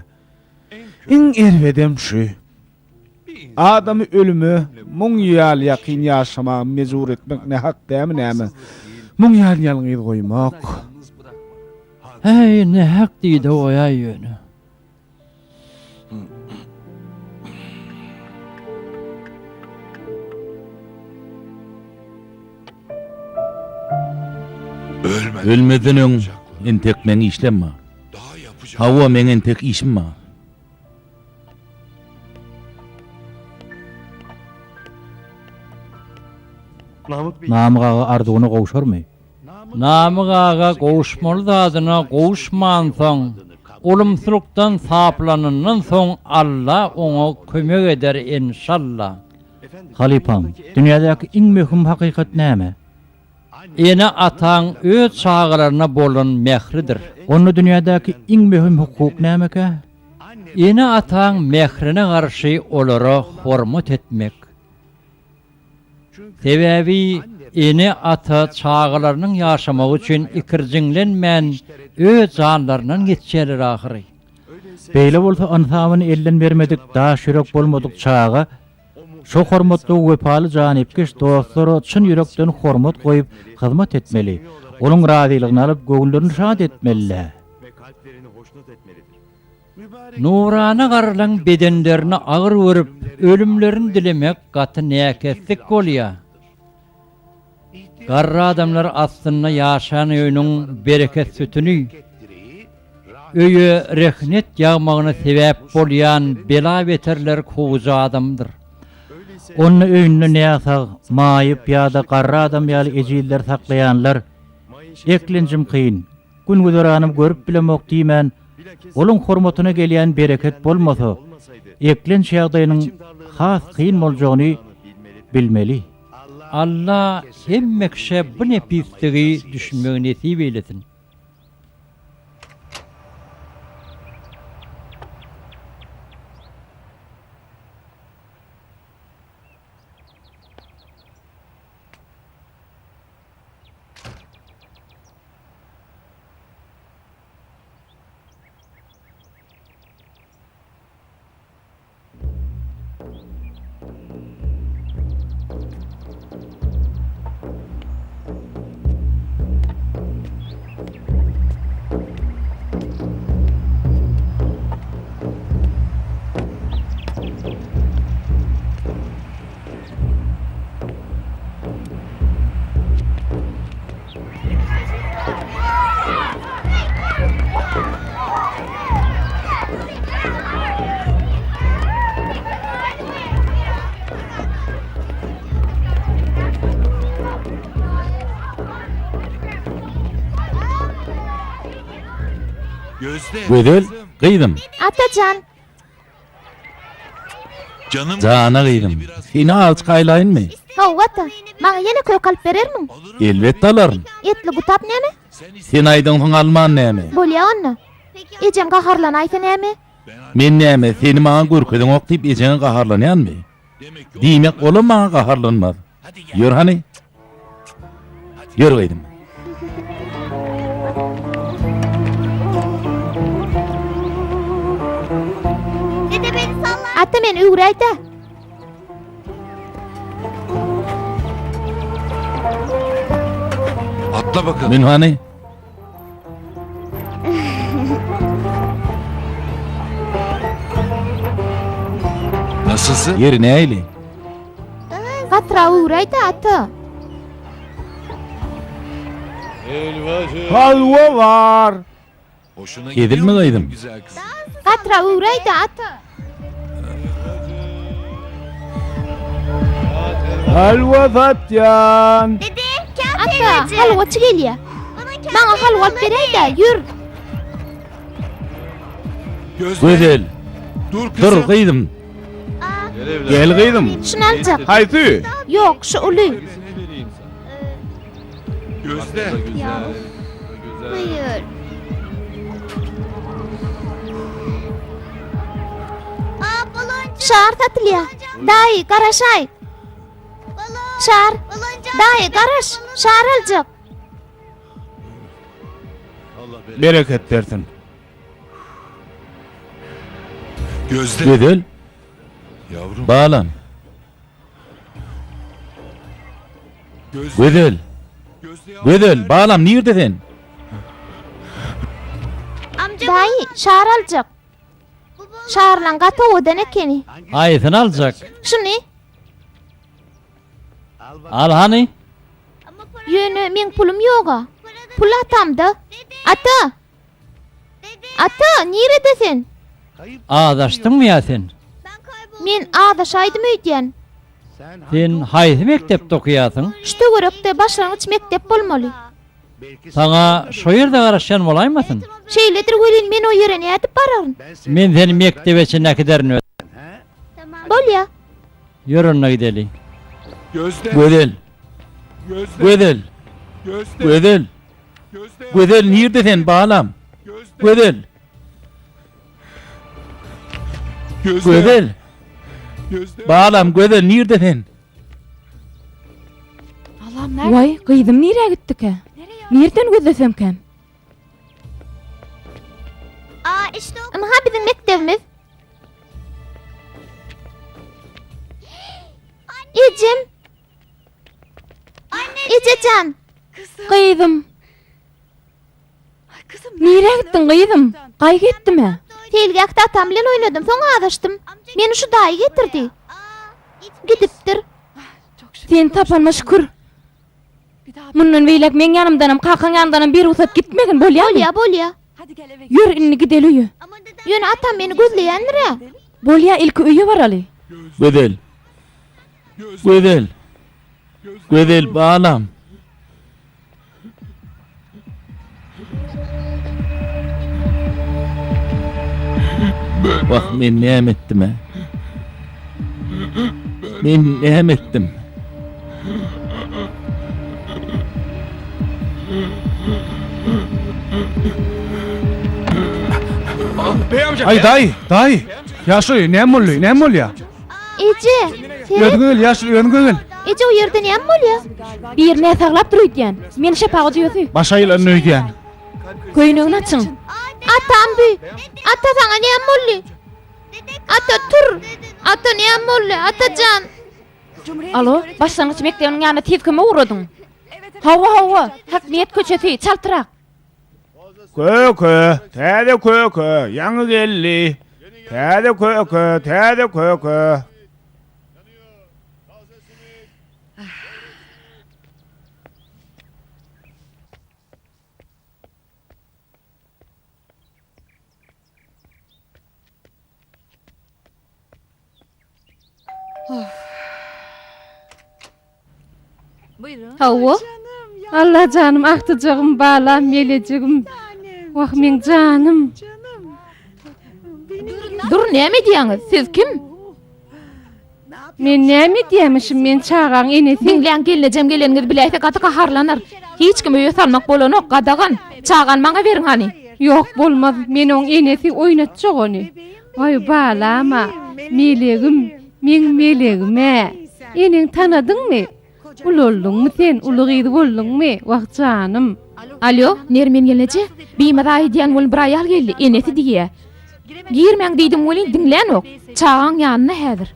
Iň erwedem şu. Adamy ölümü muň ýaly ýakyn ýaşama mezur etmek ne hak dämi näme? Muň ýaly ýalňyz goýmak. Hey, ne hak diýdi o ýa ýöne. Ölmeden öň entek meň işlenme. Hawa meň entek işim ma. Namık Bey. Namyk aga ardugyny gowşarmy? Namyk aga gowuşmaly zadyna gowuşman soň, ulumsulukdan saplanynyň soň Allah oňa kömek eder inşallah. Halipam, dünýädäki iň möhüm hakykat näme? Ene ataň öz çağlaryna bolan mehridir. Onu dünýädäki iň möhüm hukuk nämeke? Ene ataň mehrine garşy olara hormat etmek. Sebäbi ene ata çağlarynyň ýaşamagy üçin ikirjiňlenmän öz janlarynyň geçýärler ahyry. Beýle bolsa ansabyny elden bermedik, daş ýürek bolmadyk çağa, şo hormatly wepaly janipkeş dostlara çyn ýürekden hormat goýup hyzmat etmeli. Onuň razylygyny alyp göwüllerini şad etmeliler. Ve kalplerini hoşnut etmelidir. Nurana garlaň bedenlerini agyr görüp ölümlerini dilemek gaty näkeslik bolýar. Garra adamlar aslında ýaşan öýüniň bereket sütüni, öýe rehnet ýagmagyna sebäp bolýan bela beterler kuwuja adamdyr. Onu öýünde näsag, maýyp ýa-da garra adam ýaly ejiller saklaýanlar, eklenjim kyn, gün güzeranym görüp bilemok diýmän, olaň hormatyna gelýän bereket bolmasa, eklenç ýagdaýynyň has kyn boljagyny bilmeli. Allah hemme kişe bu nepisligi düşünmeği nesip eylesin. Gödel, gıydym. Atacan, Canım. Jana gıydym. Seni alç kaylayın mı? haw ata, maňa ýene köý kalp berermiň? Elbetde alaryn. Etli gutap näme? Sen aýdyň soň alman näme? Bolýa ony. Ejem gaharlan aýta näme? Men näme, seni maňa görkeden ok diýip ejeňe gaharlanýanmy? Diýmek olam maňa gaharlanmaz. Ýör hani? Ýör gıydym. Dede beni salla. Ata men ügür aýta. Atla bakalım. Men hani? Nasılsın? Ýerine eýli. Gatra ügür aýta ata. Halwa var. Hoşuna Kedil mi gıydym? güzel kız? Gatra ügür aýta ata. Halwa satyan. Ata, halwaçy gelýär. Maňa halwa alyp bereýdi, ýür. Gödel, Dur kızım. dur gıydym. Gel gıydym. Şunu aljak. Haýsy? Yok, şu uly. Gözde. Hayır. Şar tatlıya. Dahi garaşay. Şar. Dahi garaş. Şar aljak. Bereket bersin. Gözde. Gödel, Yavrum. bağlan. Gözde. Gödel, Gözde yavrum. gödel, bağlam, nirde sen? Dahi şar aljak. Şarlan gata odan ekeni. Aýsyn aljak. Şunu. Al hani? Ýöne men pulum ýoga. pul atamdy. Ata! Ata, niredesin? Ağdaşdyňmy ýa sen? Men ağdaşaýdym öýdýän. Sen haýsy mektepde okuýasyň? Şto görekde başlangyç mektep bolmaly. Saňa şo ýerde garaşýan bolaýmasyn? Şeýledir welin men o ýere nädip bararyn? Men seni mektebeçe näkiderini ötdüm. Bolýa. Ýörünne gideli. Gözde. Gödel. Gözde. Gödel. Gözde. Gödel. Gözde. Gödel nirde sen bağlam? Gözde. Gödel. Gözde. Gödel. Gözde. Bağlam gödel nirde sen? Vay, gyýdym nire gitdik ha? Nerden gözlesem kem? İşte o. Ama bizim mektebimiz. Ecem. Ececan. Gyýdym. Nire gittin gyýdym? Gaý gitdimi? Telgäkde atam bilen oýnadym, soň adaşdym. Meni şu daý getirdi. Gidipdir. Sen tapanma şükür. Mundan beýlek men ýanymdanam, kakan ýanymdanam bir usat gitmegin bolýarmy? Bolýa. Ýür inni gideli ýü. Ýöne atam meni gözleýändir. Bolýa ilki öýe baraly. Gödel. Gödel. Gödel bağlam. Bak men näme etdim ha? Men näme etdim? Ay dayı. Yaşlı näme bolýar? Ece. Ödüngül yaşlı ödüngül. Ece o ýerde näme bolýar? Bir näme saglap durýan. Men şepagy diýýärdi. Başaýylan öýdýän. Köýnüňi açyň. Atam bu. Ata saňa näme boldy? Ata tur. Ata näme boldy? Atajan. Alo, başlangyç mektebiniň ýanyna tezkime uradyň. Hawa. Hakmiyet köçesi, çaltyrak. Kökö, täze kökö, ýangy geldi. Täze kökö. Hawa. Allah canım, ahtıcağım, bağlam, meleciğim. Vah men canım. Dur näme diýäňiz? Siz kim? Men näme diýmişim, men çağan enesi. Bilen geleceğim geleniňiz biläýse gaty kaharlanar. Hiç kim öýe salmak bolanok gadagan. Çağan maňa beriň hani. Yok bolmaz, men oň enesi oýnatjak ony. Ay bağlama, melegim, men melegime. Enin tanadyňmy? Ulolduňmy sen, ulugydy bolduňmy? Wah canım. Alo, nermen gelece? Biýmada diýen bol bir aýal geldi, enesi diýe. Girmeň diýdim welin dinlenok. Çağan ýanyna häzir.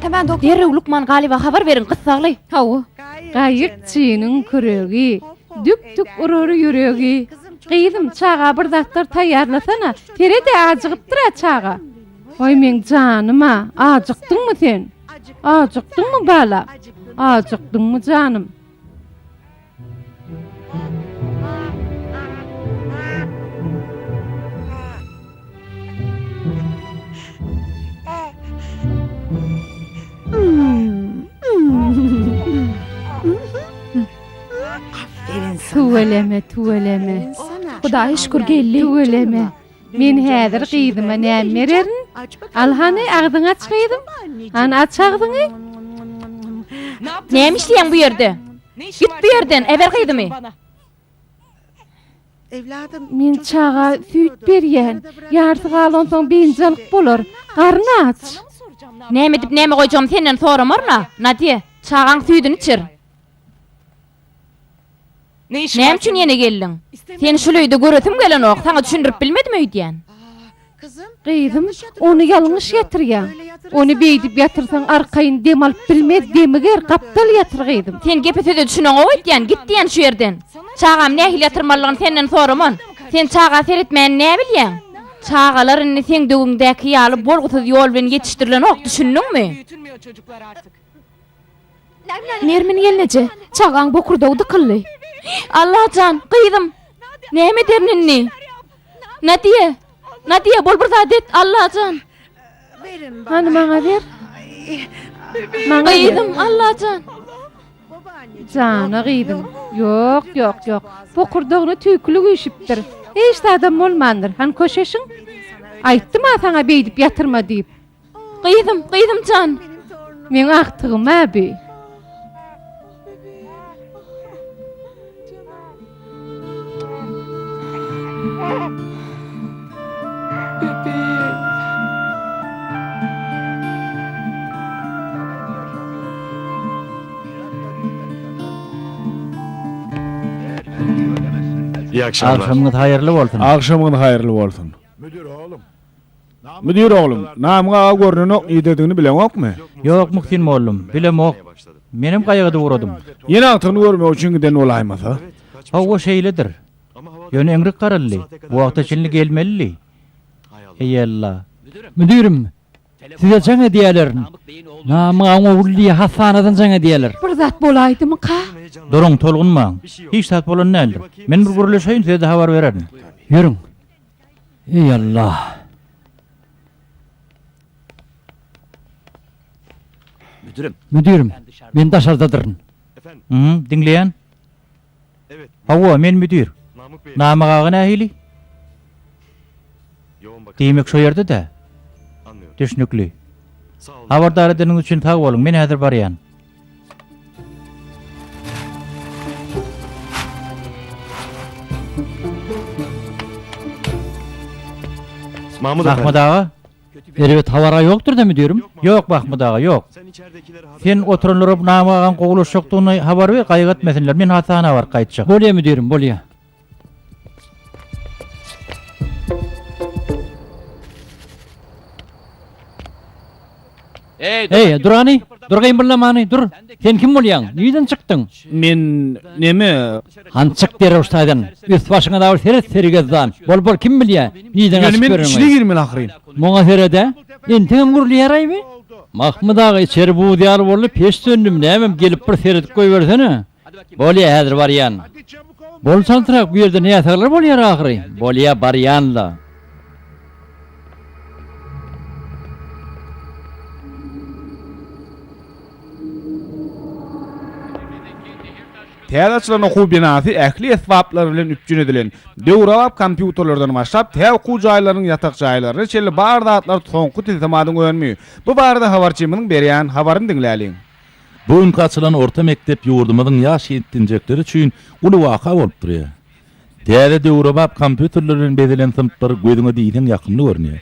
Hemen doktor. Dere Lukman galiba habar verin kıssagly. Hawa. Gaýykçynyň köregi, dük urary ýüregi. Gyýdym çağa bir zatlar taýýarlasana. Terede ajygypdyr çağa. Oy men janyma, ajykdyňmy sen? Ajykdyňmy bala? Ajykdyňmy janym? Tuveleme. Hudaýa şükür geldi. Tuveleme. Men häzir gyýdyma näme bererin? Alhany agdyň aç gyýdym. Ana açagdyňy? Näme işleýän bu ýerde? Git bu ýerden, eber gyýdymy? Men çağa süýt berýän. Ýarty galan soň beýinjalyk bolar. Garny aç. Näme dip näme goýjam senden soramarna? Nadie, çağan süýdüni içir. Näme üçin ýene geldiň? Seni şu löýde göresim gelen ok, saňa düşündirip bilmedim öýdýän. Gyýdym, ony ýalňyş ýatrýan. Ony beýdip ýatyrsaň arkaýyn dem alyp bilmez, demiger gapdal ýatyr gyýdym. Sen gepe söze düşüneň oýdýan, git diýen şu ýerden. Çağam nähil ýatyrmalygyny senden soraman. Sen çağa seretmän näme bilýän? Çağalaryny sen döwüňdäki ýaly bolgusyz ýol bilen ýetişdirilen ok, düşündiňmi? Nermin gelnece, çağan bokurdawdy kılly. Allahcan, kıydım. Näme derninni? Nadiye, Nadiye bol bir zat et, Allahcan. Hani maňa ber. Maňa Kıydım, Allahcan. Jana gıydym. Yok. Bokurdawny tüýkülü güýşipdir. Hiç de adam bolmandyr. Han köşeşiň. Aýtdym saňa beýdip ýatyrma diýip. Kıydım can. Men aktygym abi. İyi akşamlar. Akşamınız hayırlı bolsun. Akşamın hayırlı bolsun. Müdür oğlum, namıga görnünok ýetirdigini bilen okmy? Yok Muhsin oğlum, bilemok. Menim gaýygy uğradım. Ýene aktyny görmek üçin giden olaýmasa? Hawa şeýledir. Ýöne eňrik garally. Bu wagta çinli gelmeli. Ey Allah. Müdürüm, size jaň hediýelerin. Namyň Ulli Hasanadan jaň hediýeler. Bir zat bolaýdymy ka? Durun tolgunmaň. Hiç sat bolan nädir? Men bir gürleşeýin size habar bererim. Yürüň. Ey Allah. Müdürüm, ben daşardadırın. Dinleyen? Hawa men müdür. Namygagy nähili? Diýmek şo ýerde de. Düşnükli. Habardar ediniň üçin sag bolun. Men häzir barýan. Mahmut Mahmud ağa? Evet, havara yoktur da müdürüm. Yok Mahmud ağa, yok. Sen oturanlara namygagan gowulaş ýokdugyny habar ber, gaýgy etmesinler. Men Hasana bar gaýtjak. Bolýa müdürüm, bolýa. Hey, durani, durgaýyn birlemany, dur. Sen kim bolýan? Nýden çykdyň? Men neme? Hançyk der ustadan. Üst başyňa da serigezdan. Bol kim bilýär? Nýden açyp Men berýän? içine girmeli ahyryn. Moňa serede? Entiň gurly ýaraýmy? Mahmud ağa içeri bu diýar bolup peş döndüm. Näme gelip bir seredip goýbersene. Bolýa häzir barýan. Bolsan trak bu ýerde näme ýatarlar bolýar ahry? Bolýa barýanla. Täze açylan okuw binasy ähli esbaplar bilen üpjün edilen. Döwrap kompýuterlerden başlap täze okuw jaýlarynyň ýatak jaýlaryny çeli bar zatlar soňky tilsamadyň öňmi. Bu barada habarçymyň berýän habaryny dinläliň. Bugün açylan orta mektep ýurdumyň ýaş ýettinjekleri üçin uly waka bolup durýar. Täze döwrap kompýuterlerden bezilen sınıflar gözüňe diýen ýakynly görnýär.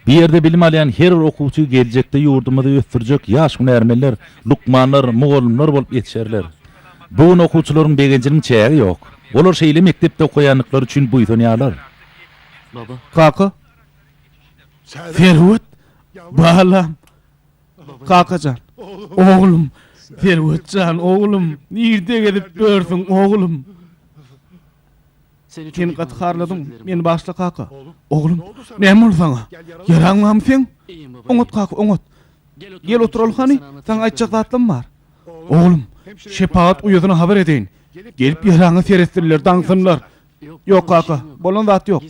Bir ýerde bilim alýan her okuwçy geljekde ýurdumyny ösdürjek ýaş hunärmenler, lukmanlar, mugallimler bolup ýetişerler. Bu okuwçylaryň begenjiniň çägi ýok. Olar şeýle mektepde okuýanlyklar üçin buýsanýarlar. Baba. Kaka. Ferhut. Balam. Kakacan. Oğlum. Ferhutcan oğlum. Nirde gedip görsün oğlum. Sen gatharladyň. Men başla kaka. Oğlum. Näme bol saňa? Yaraňmam sen? Oňot kaka, oňot. Gel oturalım hani. Saňa aýtjak zatlym bar. Oğlum. Şepaat uýadyna habar edeýin. Gelip ýaraňy seretdirler, daňsynlar. Yok kaka, bolan zat yok.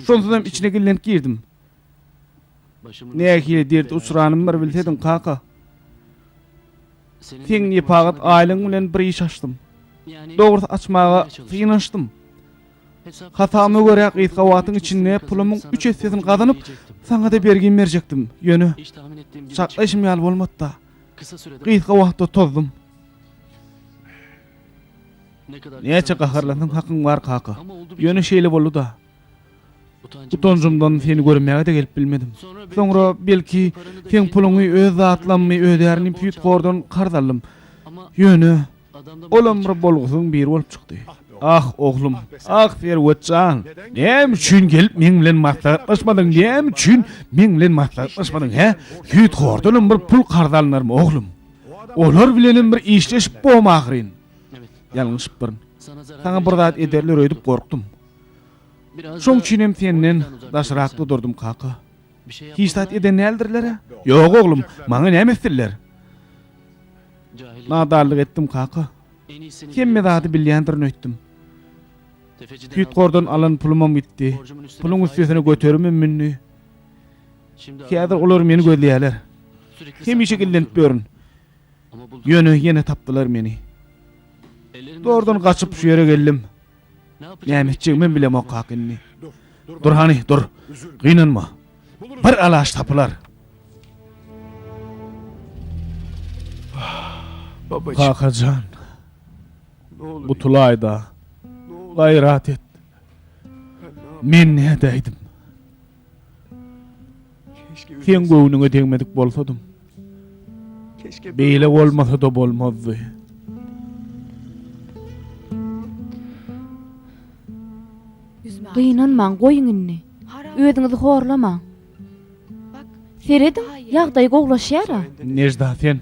Şonsudan içine gilenip girdim. Nähili dert uçranym bar bilsedin kaka. Sen ýepagat aýlyň bilen bir iş açdym. Dogry açmaga gynanşdym. Hatamy görä gysgawatyň içinde pulumyň 3 hissesini gazanyp saňa da bergin berjekdim. Ýöne saklaşym ýaly bolmapda. Gysgawatda tozdum. Näçe gaharlandyň hakyň bar kaka. Ýöne şeýle boldy da. Utonjumdan seni görmäge de gelip bilmedim. Soňra belki sen puluňy öz zatlanmy ödärini püýt gordan kardalym. Ýöne olam bir bolgusyň bir bolup çykdy. Ah oglum, ah Ferwatjan. Näme üçin gelip men bilen maslahatlaşmadyň? Näme üçin men bilen maslahatlaşmadyň he? Püýt gordan bir pul kardalynarmy oglum? Olar bilenim bir işleşip bolmagryn. Ýalňyş bir. Saňa bir zat ederler öýdüp gorkdum. Şoň üçin hem senden daşrakda durdum kaka. Hiç zat eden nädirler? Ýok oglum, maňa näme etdiler? nadarlyk etdim kaka. Kemme zady bilýändirin öýtdim. Küt-gordan alan pulumam gitdi. Pulun üstüne götürmem minni. Häzir olar meni gözleýärler. Hemişe gillenip börün. Ýöne ýene tapdylar meni. Dordan gaçyp şu ýere geldim. Nämetjegmen bilem o kakynny. Dur hani, dur. Gynanma. Bir alaş tapılar. Babacığım. Kakacan, Ne olur. bu tulayda gayrat et. Men ne deydim? Sen göwnüňe tegmedik bolsadım. Beýle bolmasa da bolmazdy. Gynanmaň, goýuň inni. Özüňizi horlamaň. Seredim, ýagdaý goglaşýar. Nejda sen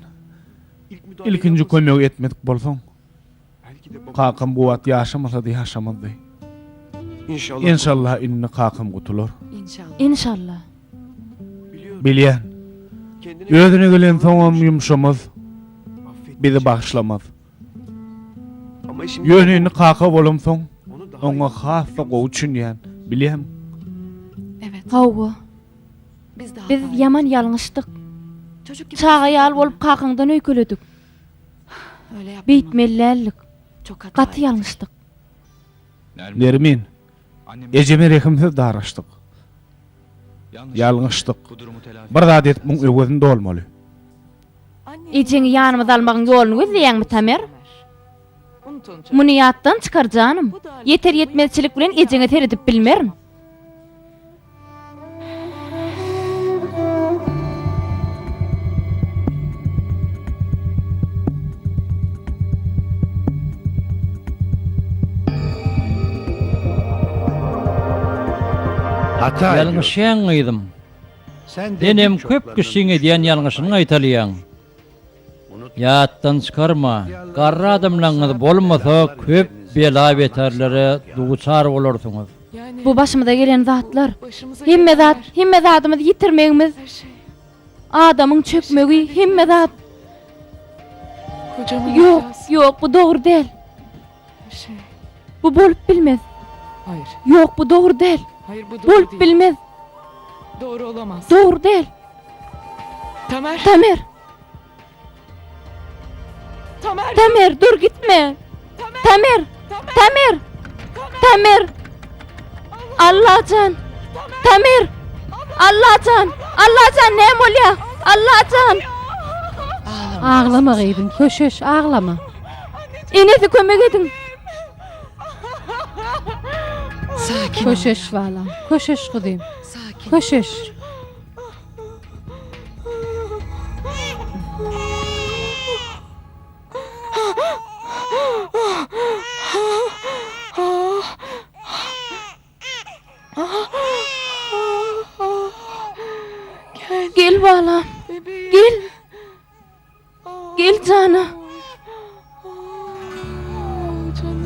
ilkinji kömek etmedik bolsaň, kakam bu wagt ýaşamasa da ýaşamazdy. İnşallah inni kakam gutulur. İnşallah. Bilýän, özüne gelen soňam ýumşamaz, bizi bagşlamaz. Ýönüni kaka bolamsoň, oňa hassa gowy üçin bilýän. Hawa. Biz yaman ýalňyşdyk. Çağa ýal bolup kakаңdan öýkeledik. Beýtmellik. Gaty ýalňyşdyk. Nermin, ejeme rekimsiz daraşdyk. Ýalňyşdyk. Bir zat etip muň öwgözünde bolmaly. Ejeňi ýanymyza almagyň ýoluny gözleýäňmi Tamer? Muny ýatdan çykarjanym. Yeter yetmezçilik bilen ejeňe teredip bilmerim. Hata Ýalňyşyň ýyldym. Denem köp kişiňe diýen ýalňyşyny aýtalýan. Ýatdan çykarma. Garry adamlaryňyz bolmasa köp bela beterlere duçar bolarsyňyz. Bu başymyza gelen zatlar. Himme zatymyzy ýitirmegimiz. Adamyň çökmegi himme zat. Yok, bu dogry däl. Bu bolup bilmez. Hayır. Yok, bu dogry däl. Hayır, bu doğru Bolup değil. bilmez. Doğru olamaz. Dogry däl. Tamer. Tamer, Tamer. Tamer, dur gitme. Tamer, Tamer, Tamer. Allahcan. Tamer. Allahcan. Allahcan ne bolýar? Allahcan. Ağlama gaýdym, köşeş, ağlama. Enesi kömek edin. Sakin. Köşeş valam, köşeş gydym. Sakin. Köşeş. Gel balam. Gel. Gel canım.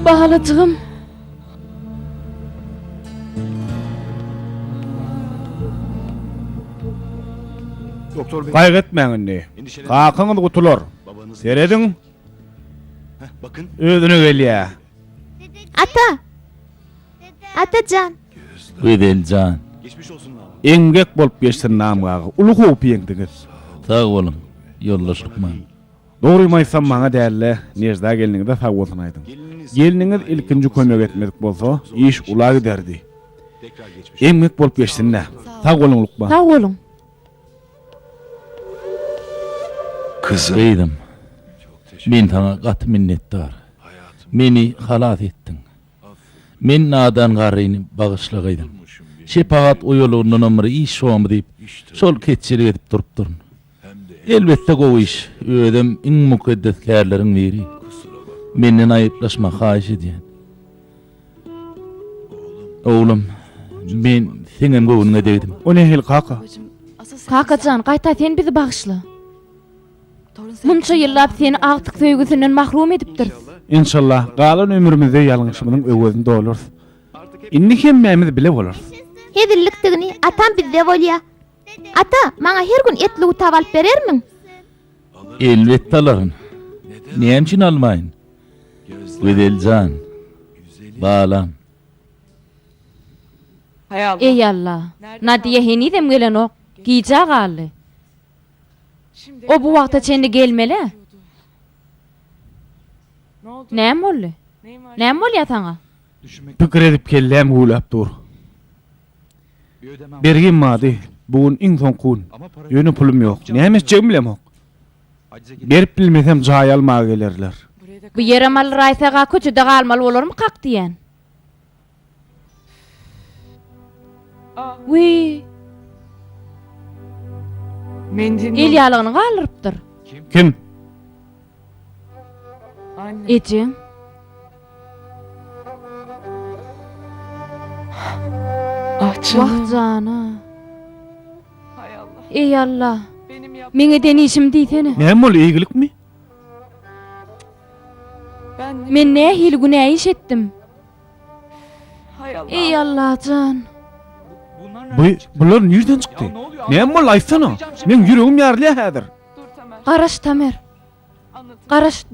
Balacığım. Doktor bey. Gaýretmeňindi. Kakaňyz gutulur. Serediň, Bakın. özüne gelýär. Ata. Atacan. Güzelcan. Geçmiş olsun lan. Engek bolup geçsin namgagy. Ulugy öpýändiňiz. Sag bolun. Ýollaşykman. Dogrymaýsam maňa dälle, Nejda geliniňde sag bolsun aýdym. Geliniňiz ilkinji kömek etmedik bolsa, iş ula giderdi. Tekrar geçmiş. Engek bolup geçsinler. Sag bolun Lukman. Sağ olun. Kızım. Beýdim. Men taňa gaty minnetdar. Meni halat etdiň. Men nadan garyny bagyşlagaýdym. Şepagat o ýolundan ömrü iş şomy diýip, şol keçilik edip durupdyryn. Elbetde gowy iş, ödem iň mukaddes kärleriň biri. Menden aýyplaşma haýyş edýän. Oğlum, men seňem gowunyňa degdim. O ne hil kaka? Kakacan, gaýta sen bizi bagşla. Munça ýyllap seni agtyk söýgüsinden mahrum edipdir. İnşallah galan ömrümizde ýalňyşymyň öwgözünde boluruz. Inni hemmemiz bile boluruz. Hedillikdigini atam bizde bolýar. Ata, maňa her gün etli utab alyp berermiň? Elbetde alaryn. Niyem için almayın? Güzelcan. Bağlam. Hay Allah. Ey Allah. Nadiye heni dem gelen ok. Giýja galy. O bu wagta çende gelmeli. Ne oldu? Näme boldy? Näme bolýar taňa? Pikir edip kellem gulap dur. Bergin mady. Bugun iň soňkun. Ýöne pulum ýok. Näme etjegim bilemok. Berip bilmesem jaý almaga gelerler. Bu ýere mal raýsaga köçüde galmaly bolarmy kak diýen? Wi, Mendil. el ýalygyny galyrypdyr. Kim? Anne. Ejem. Ah canım. Wah jana. Hay Allah. Ey Allah. Benim Meňe denişim diýsene. Näme bol iýgilik mi? Men nähili günäh iş etdim. Hay Allah. Ey Allah can. Bular nereden çıktı? Näme bol aýtsana. Men ýüregim ýarly häzir. Garaş Tamer. Garaş.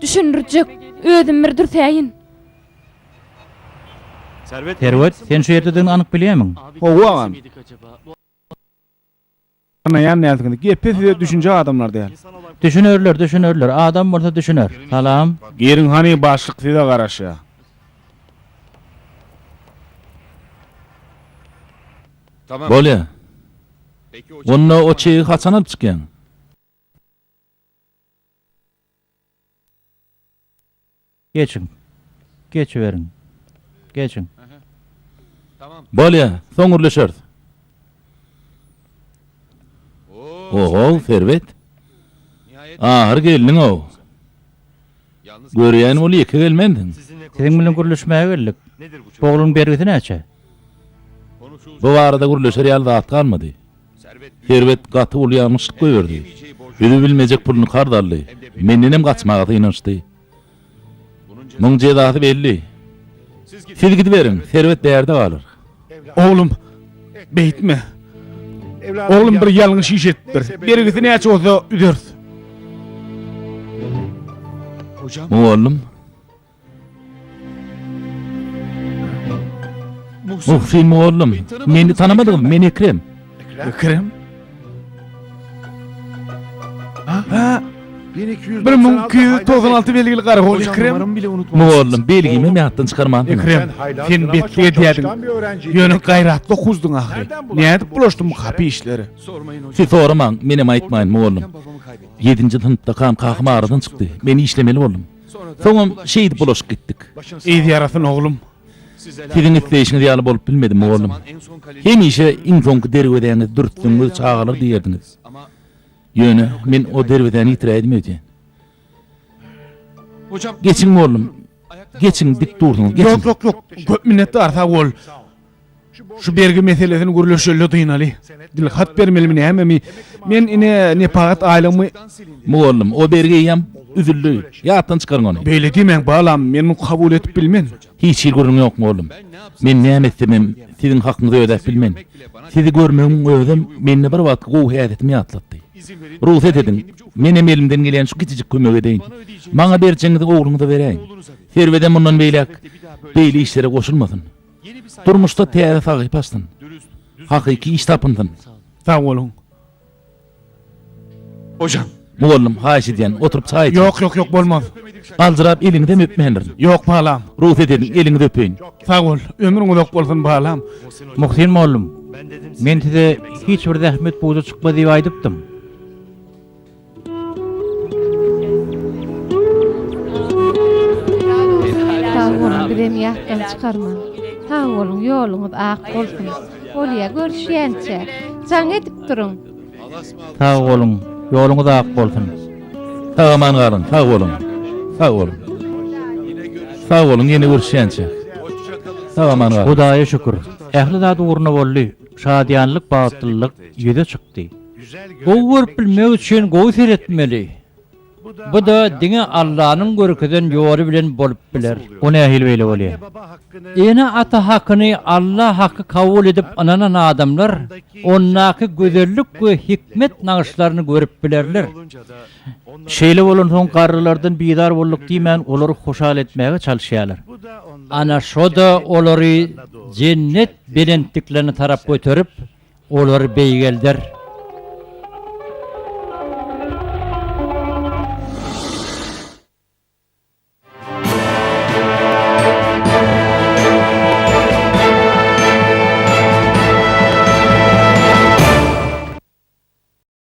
Düşünürjek. Özüm bir dürtäýin. Serwet, sen şu ýerde anyk bilýärmiň? Howa. Ana ýan näzgini gepesi düşünje adamlar diýär. Düşünürler. Adam bolsa düşünür. Salam. Gerin hani başlyk size garaşa. Tamam. Bolya. Peki o Onunla o çeyi haçan alıp çıkyan? Geçin. Geçiverin. Geçin. Bolya, soňurlaşar. Oho, Servet. Ahir geldin o. Görýän bol ýeke gelmendin. Siziň bilen gürleşmäge geldik. Oğlum bergisi näçe? Bu arada gürleşer ýaly zat galmady. Servet gaty ulýanmışlyk goýberdi. Öňe bilmejek pulunu kardarly. Mendenem gaçmaga tynançdy. Muň jezasy belli. Siz gidiverin, Servet däerde galar. Oğlum, beytme. Oğlum bir ýalňyş iş etdir. Bergisi näçe olsa üders. hocam. Oğlum. Muhsin oğlum. Meni tanımadın mı? Men Ekrem. Ekrem? Ha? 1296 belgili garagol Ekrem. Oğlum belgimi mehattan çıkarmadın. Ekrem, sen betliye diyedin. Yönü gayratlı okuzdun ahri. Niye edip bulaştın bu kapı işleri? Siz sorman, menem aytmayın oğlum. 7. sınıfta kan kakıma aradan çıktı. Beni işlemeli oğlum. Soňam şeýdi bulaşık gittik. İyi yarasın oğlum. Sizin itleyişini ýaly bolup bilmedim oğlum. Hemişe infonky derwedäňiz dürtdüňiz çağalar diýerdiniz. Ýöne men o derwedäni ýitirädim öýdän. Hocam. Geçin oğlum. Geçin dik durdunuz. Geçin. Yok. Köp minnetdar sag bol. Şu bergi meselesini gürleşeli duynaly. Dilhat bermeli mi hemme mi? Men ine ne pagat ailemi Oğlum o bergeyi ýam üzüldü. Ýatdan çıkarın onu. beýle diýmeň balam, men kabul etip bilmen. Hiç ýergörüň ýokmy oğlum? Men näme etdim? Siziň hakyňyzy ödäp bilmen. Sizi görmegim özüm meni bir wagt gowy häzetimi ýatlatdy. Ruhsat edin. Menem elimden gelen şu kiçijik kömek edeyin. Maňa berçeňizi oğluňyza beräýin. Serwedem mundan beýlek beýle işlere goşulmasyn. Durmuşda täze sagyp açdyn. Hakyky iş tapyndyn. Sag bolun. Hocam. Oğlum haýyş edýän oturup çaý iç. Yok bolmaz. Aljyrap eliňden öpmeýändirin. Yok balam. Ruhsat edin eliňi öpeýin. Sag bol. Ömrüň uzak bolsun balam. Muhsin oğlum. Men size hiç bir zahmet buğza çıkma diye aydıptım. Sağ olun, birem ýatdan çıkarma. Sağ olun, ýoluňyz ak bolsun. Bolýa görüşýänçe. Jaň edip durun. Sağ olun, yoluňuz ak bolsun. Sağ aman galyn, sağ olun. Sağ olun. Sağ olun, ýene görüşýänçe. Sağ aman galyn. Hudaýa şükür. Ähli zat uğruna boldy. Şadyanlyk, bagtlylyk ýüze çykdy. Gowy görüp bilmek üçin gowy seretmeli. Bu da dine Allah'ın görkeden yoru bilen bolup biler. O nähil beýle bolýar? Ene ata hakkını Allah hakkı kabul edip ananan adamlar onnaki gözellik ve hikmet nağışlarını görüp bilerler. Şeýle bolan soň garrylardan bidar bolduk diýmän olary hoşal etmäge çalşýarlar. Ana şoda olary cennet belentliklerini tarap götürüp olary beýgelder.